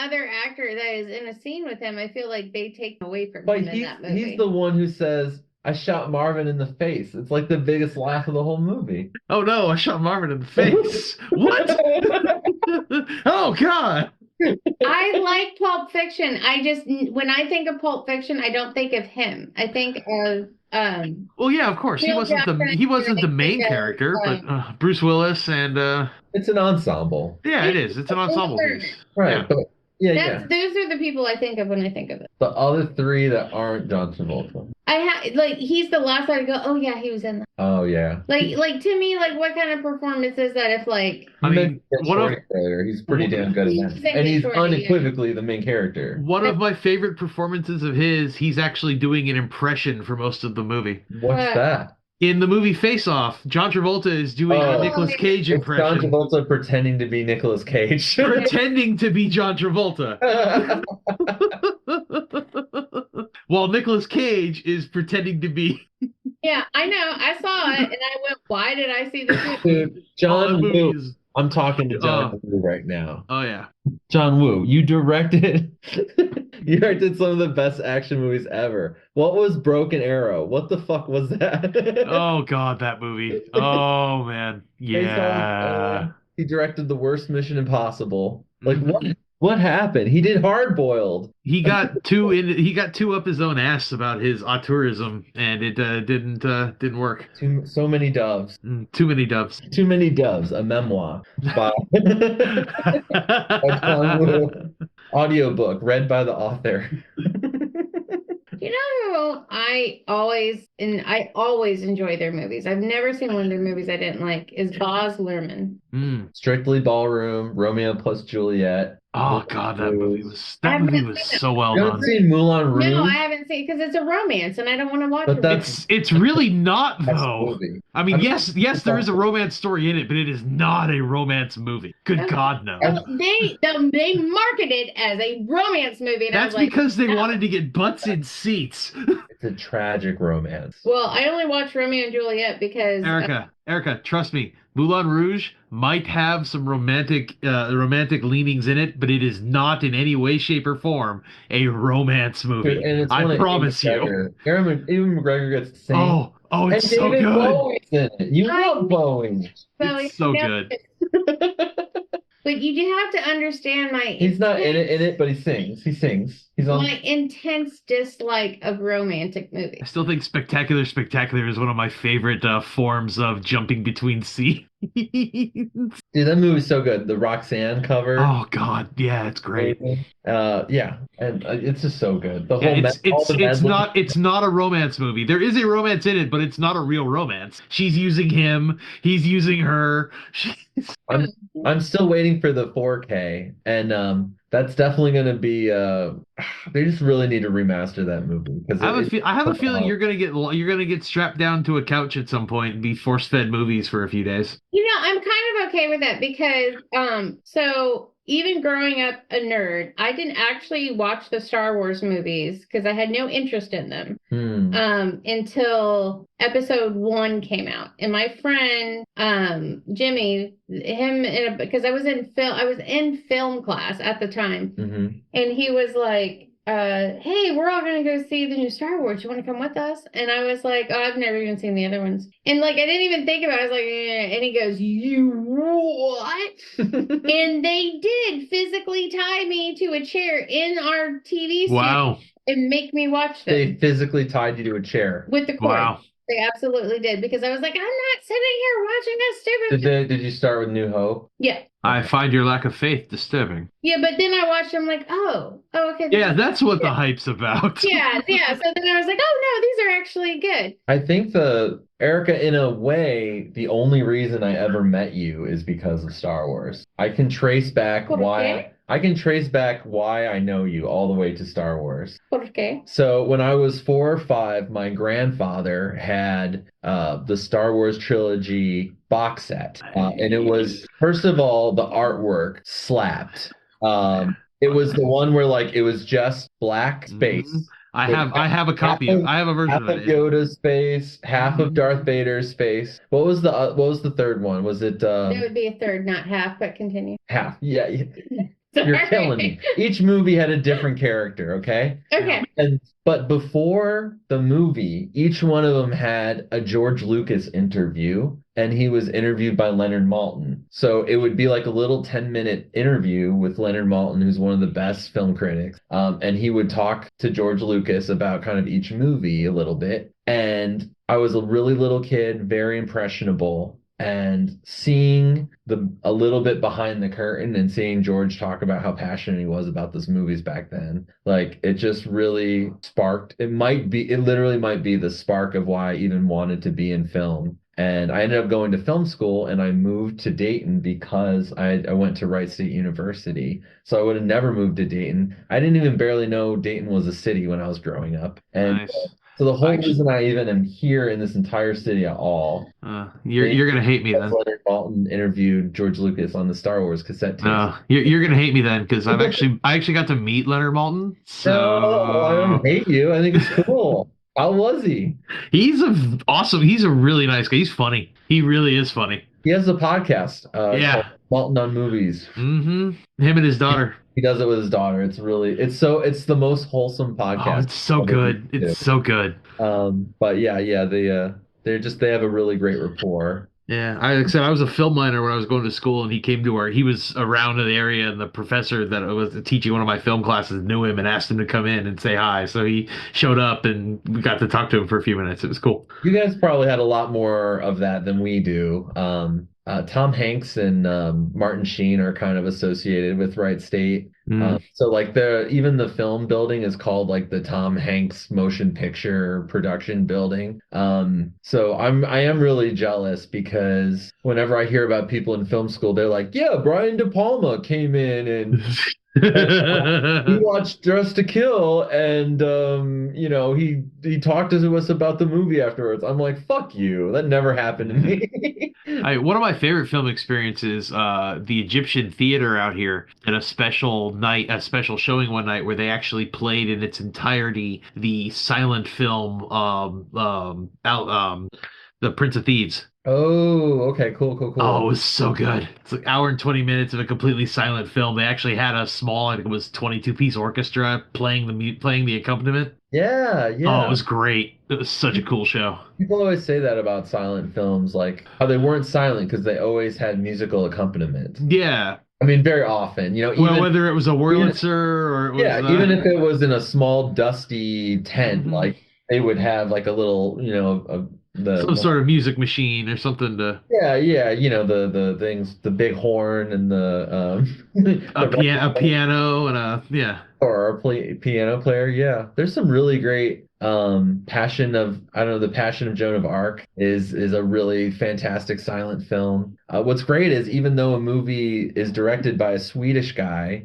other actor that is in a scene with him, I feel like they take away from But him in that movie. he's the one who says, "I shot Marvin in the face." It's like the biggest laugh of the whole movie. Oh no, I shot Marvin in the face. What? Oh God. I like Pulp Fiction. When I think of Pulp Fiction, I don't think of him. I think of Well, yeah, of course. He Neil wasn't Jackson, the main character, but Bruce Willis and It's an ensemble. yeah, it is. It's an ensemble piece. Right. Yeah. But yeah. those are the people I think of when I think of it. The other three that aren't John Travolta. He's the last one to go, oh yeah, he was in that. Oh yeah. Like to me, like what kind of performance is that if like I mean, one of he's pretty damn good at that. And he's unequivocally the main character. One of my favorite performances of his, he's actually doing an impression for most of the movie. What's that? In the movie Face Off, John Travolta is doing a Nicolas Cage It's John impression. Travolta pretending to be Nicolas Cage. Pretending to be John Travolta. While Nicolas Cage is pretending to be yeah, I know. I saw it and I went, why did I see this movie? Dude, John the Woo. movies. I'm talking to John Woo right now. Oh yeah. John Woo, you directed You directed some of the best action movies ever. What was Broken Arrow? What the fuck was that? Oh God, that movie. Oh man, Based off, yeah. he directed the worst Mission Impossible. Like what? Mhm. What happened? He did Hard Boiled. He got too in. He got too up his own ass about his auteurism, and it didn't work. So many doves. Too many doves. Too many doves. A memoir by, by Tom Wu. Audiobook read by the author. You know who I always enjoy their movies. I've never seen one of their movies I didn't like is Baz Luhrmann. Strictly Ballroom, Romeo plus Juliet. Oh God, that movie I've was never seen it. so well You haven't done. seen Moulin Rouge? No, I haven't seen because it's a romance and I don't want to watch But it. that's It's really not that's the though. movie. I mean, I mean, yes, there is a romance story in it, but it is not a romance movie. Good God, no. Well, they market it as a romance movie, and That's I was like, because they no. wanted to get butts in seats. It's a tragic romance. Well, I only watched Romeo and Juliet because Erica, trust me, Moulin Rouge might have some romantic leanings in it, but it is not in any way, shape, or form a romance movie. And it's I promise you. Ewan McGregor gets to sing. Oh, and it's so David good. Bowie's in it. You I- love Bowie. It's so good. But you do have to understand my He's not in it, but he sings. He sings. He's on. my intense dislike of romantic movies. I still think Spectacular is one of my favorite forms of jumping between scenes. Dude, that movie's so good. The Roxanne cover. Oh God, yeah, it's great. Yeah, and it's just so good. The Yeah, whole it's not a romance movie. There is a romance in it, but it's not a real romance. She's using him, he's using her. I'm still waiting for the 4K, and that's definitely going to be. They just really need to remaster that movie because I have a feeling you're gonna get strapped down to a couch at some point and be force fed movies for a few days. You know, I'm kind of okay with that because so even growing up a nerd, I didn't actually watch the Star Wars movies because I had no interest in them until episode 1 came out. And my friend Jimmy, because I was in film class at the time, and he was like, hey, we're all gonna go see the new Star Wars. You want to come with us? And I was like, oh, I've never even seen the other ones. And like, I didn't even think about it. I was like, and he goes, you what? And they did physically tie me to a chair in our TV studio and make me watch them. They physically tied you to a chair with the cord. Wow. They absolutely did because I was like, I'm not sitting here watching this stupid. Did you start with New Hope? Yeah. I find your lack of faith disturbing. Yeah, but then I watched them like, oh, okay. Yeah, that's what the hype's about. Yeah. So then I was like, oh no, these are actually good. I think Erica, in a way, the only reason I ever met you is because of Star Wars. I can trace back why I know you all the way to Star Wars. Okay. So when I was 4 or 5, my grandfather had the Star Wars trilogy box set, and it was, first of all, the artwork slapped. It was the one where like it was just black space. I have a copy of I have a version half of it. Yoda's face, half of Darth Vader's face. What was the third one? Was it There would be a third, not half, but continue. half? Yeah. You're killing me. Each movie had a different character, okay? Okay. But before the movie, each one of them had a George Lucas interview, and he was interviewed by Leonard Maltin. So it would be like a little 10-minute interview with Leonard Maltin, who's one of the best film critics. And he would talk to George Lucas about kind of each movie a little bit. And I was a really little kid, very impressionable. And seeing a little bit behind the curtain and seeing George talk about how passionate he was about those movies back then, like it just really sparked. It literally might be the spark of why I even wanted to be in film. And I ended up going to film school, and I moved to Dayton because I went to Wright State University. So I would have never moved to Dayton. I didn't even barely know Dayton was a city when I was growing up. And Nice. So the whole reason I even am here in this entire city at all. You're gonna hate me then. Leonard Maltin interviewed George Lucas on the Star Wars cassette tape. No, you're gonna hate me then because I actually got to meet Leonard Maltin. So No, I don't hate you. I think it's cool. How was he? He's awesome. He's a really nice guy. He's funny. He really is funny. He has a podcast Yeah. called Malton on Movies. Mm-hmm. Him and his daughter. He does it with his daughter. It's the most wholesome Oh, podcast. it's so good. It's so good. But yeah, they have a really great rapport. Yeah, like I said, I was a film minor when I was going to school, and he was around the area, and the professor that was teaching one of my film classes knew him and asked him to come in and say hi. So he showed up, and we got to talk to him for a few minutes. It was cool. You guys probably had a lot more of that than we do. Tom Hanks and Martin Sheen are kind of associated with Wright State. So like even the film building is called like the Tom Hanks Motion Picture Production Building. So I am really jealous because whenever I hear about people in film school, they're like, yeah, Brian De Palma came in and we watched Dress to Kill, and he talked to us about the movie afterwards. I'm like, fuck you. That never happened to me. One of my favorite film experiences, the Egyptian Theater out here did a special showing one night where they actually played in its entirety the silent film, The Prince of Thieves. Oh, okay, cool. Oh, it was so good. It's like hour and 20 minutes of a completely silent film. They actually had a small, I think it was 22-piece orchestra playing the accompaniment. Yeah. Oh, it was great. It was such a cool show. People always say that about silent films, like how they weren't silent because they always had musical accompaniment. Yeah. I mean, very often, whether it was a Wurlitzer or it was even if it was in a small dusty tent, Mhm. like they would have like a little, some sort of music machine or something to the things, the big horn and the a piano and or a piano player. Yeah, there's some really great the Passion of Joan of Arc is a really fantastic silent film. What's great is even though a movie is directed by a Swedish guy,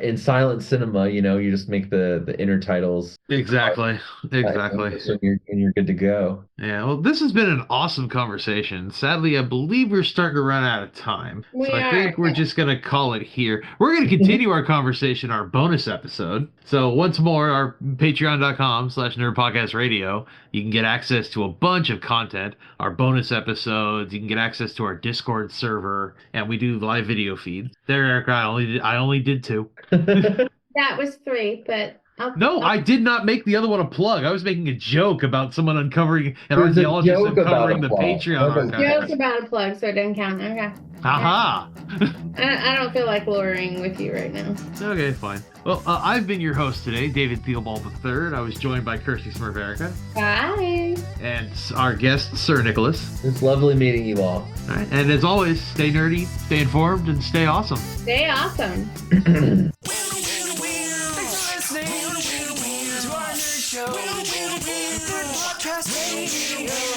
in silent cinema, you just make the intertitles exactly. and you're good to go. Yeah, well, this has been an awesome conversation. Sadly, I believe we're starting to run out of time. I think we're just going to call it here. We're going to continue our conversation, our bonus episode. So once more, our patreon.com/nerdpodcastradio. You can get access to a bunch of content, our bonus episodes. You can get access to our Discord server, and we do live video feeds. There, Erica, I only did 2. That was 3, but I did not make the other one a plug. I was making a joke about someone uncovering an archaeologist uncovering the Patreon archive. Joke about a plug, so it doesn't count. Okay. Haha. I don't feel like luring with you right now. Okay, fine. Well, I've been your host today, David Theobald III. I was joined by Kirsty Smurf Erica. Bye. And our guest, Sir Nicholas. It's lovely meeting you all. All right, and as always, stay nerdy, stay informed, and stay awesome. Stay awesome. Podcast Radio.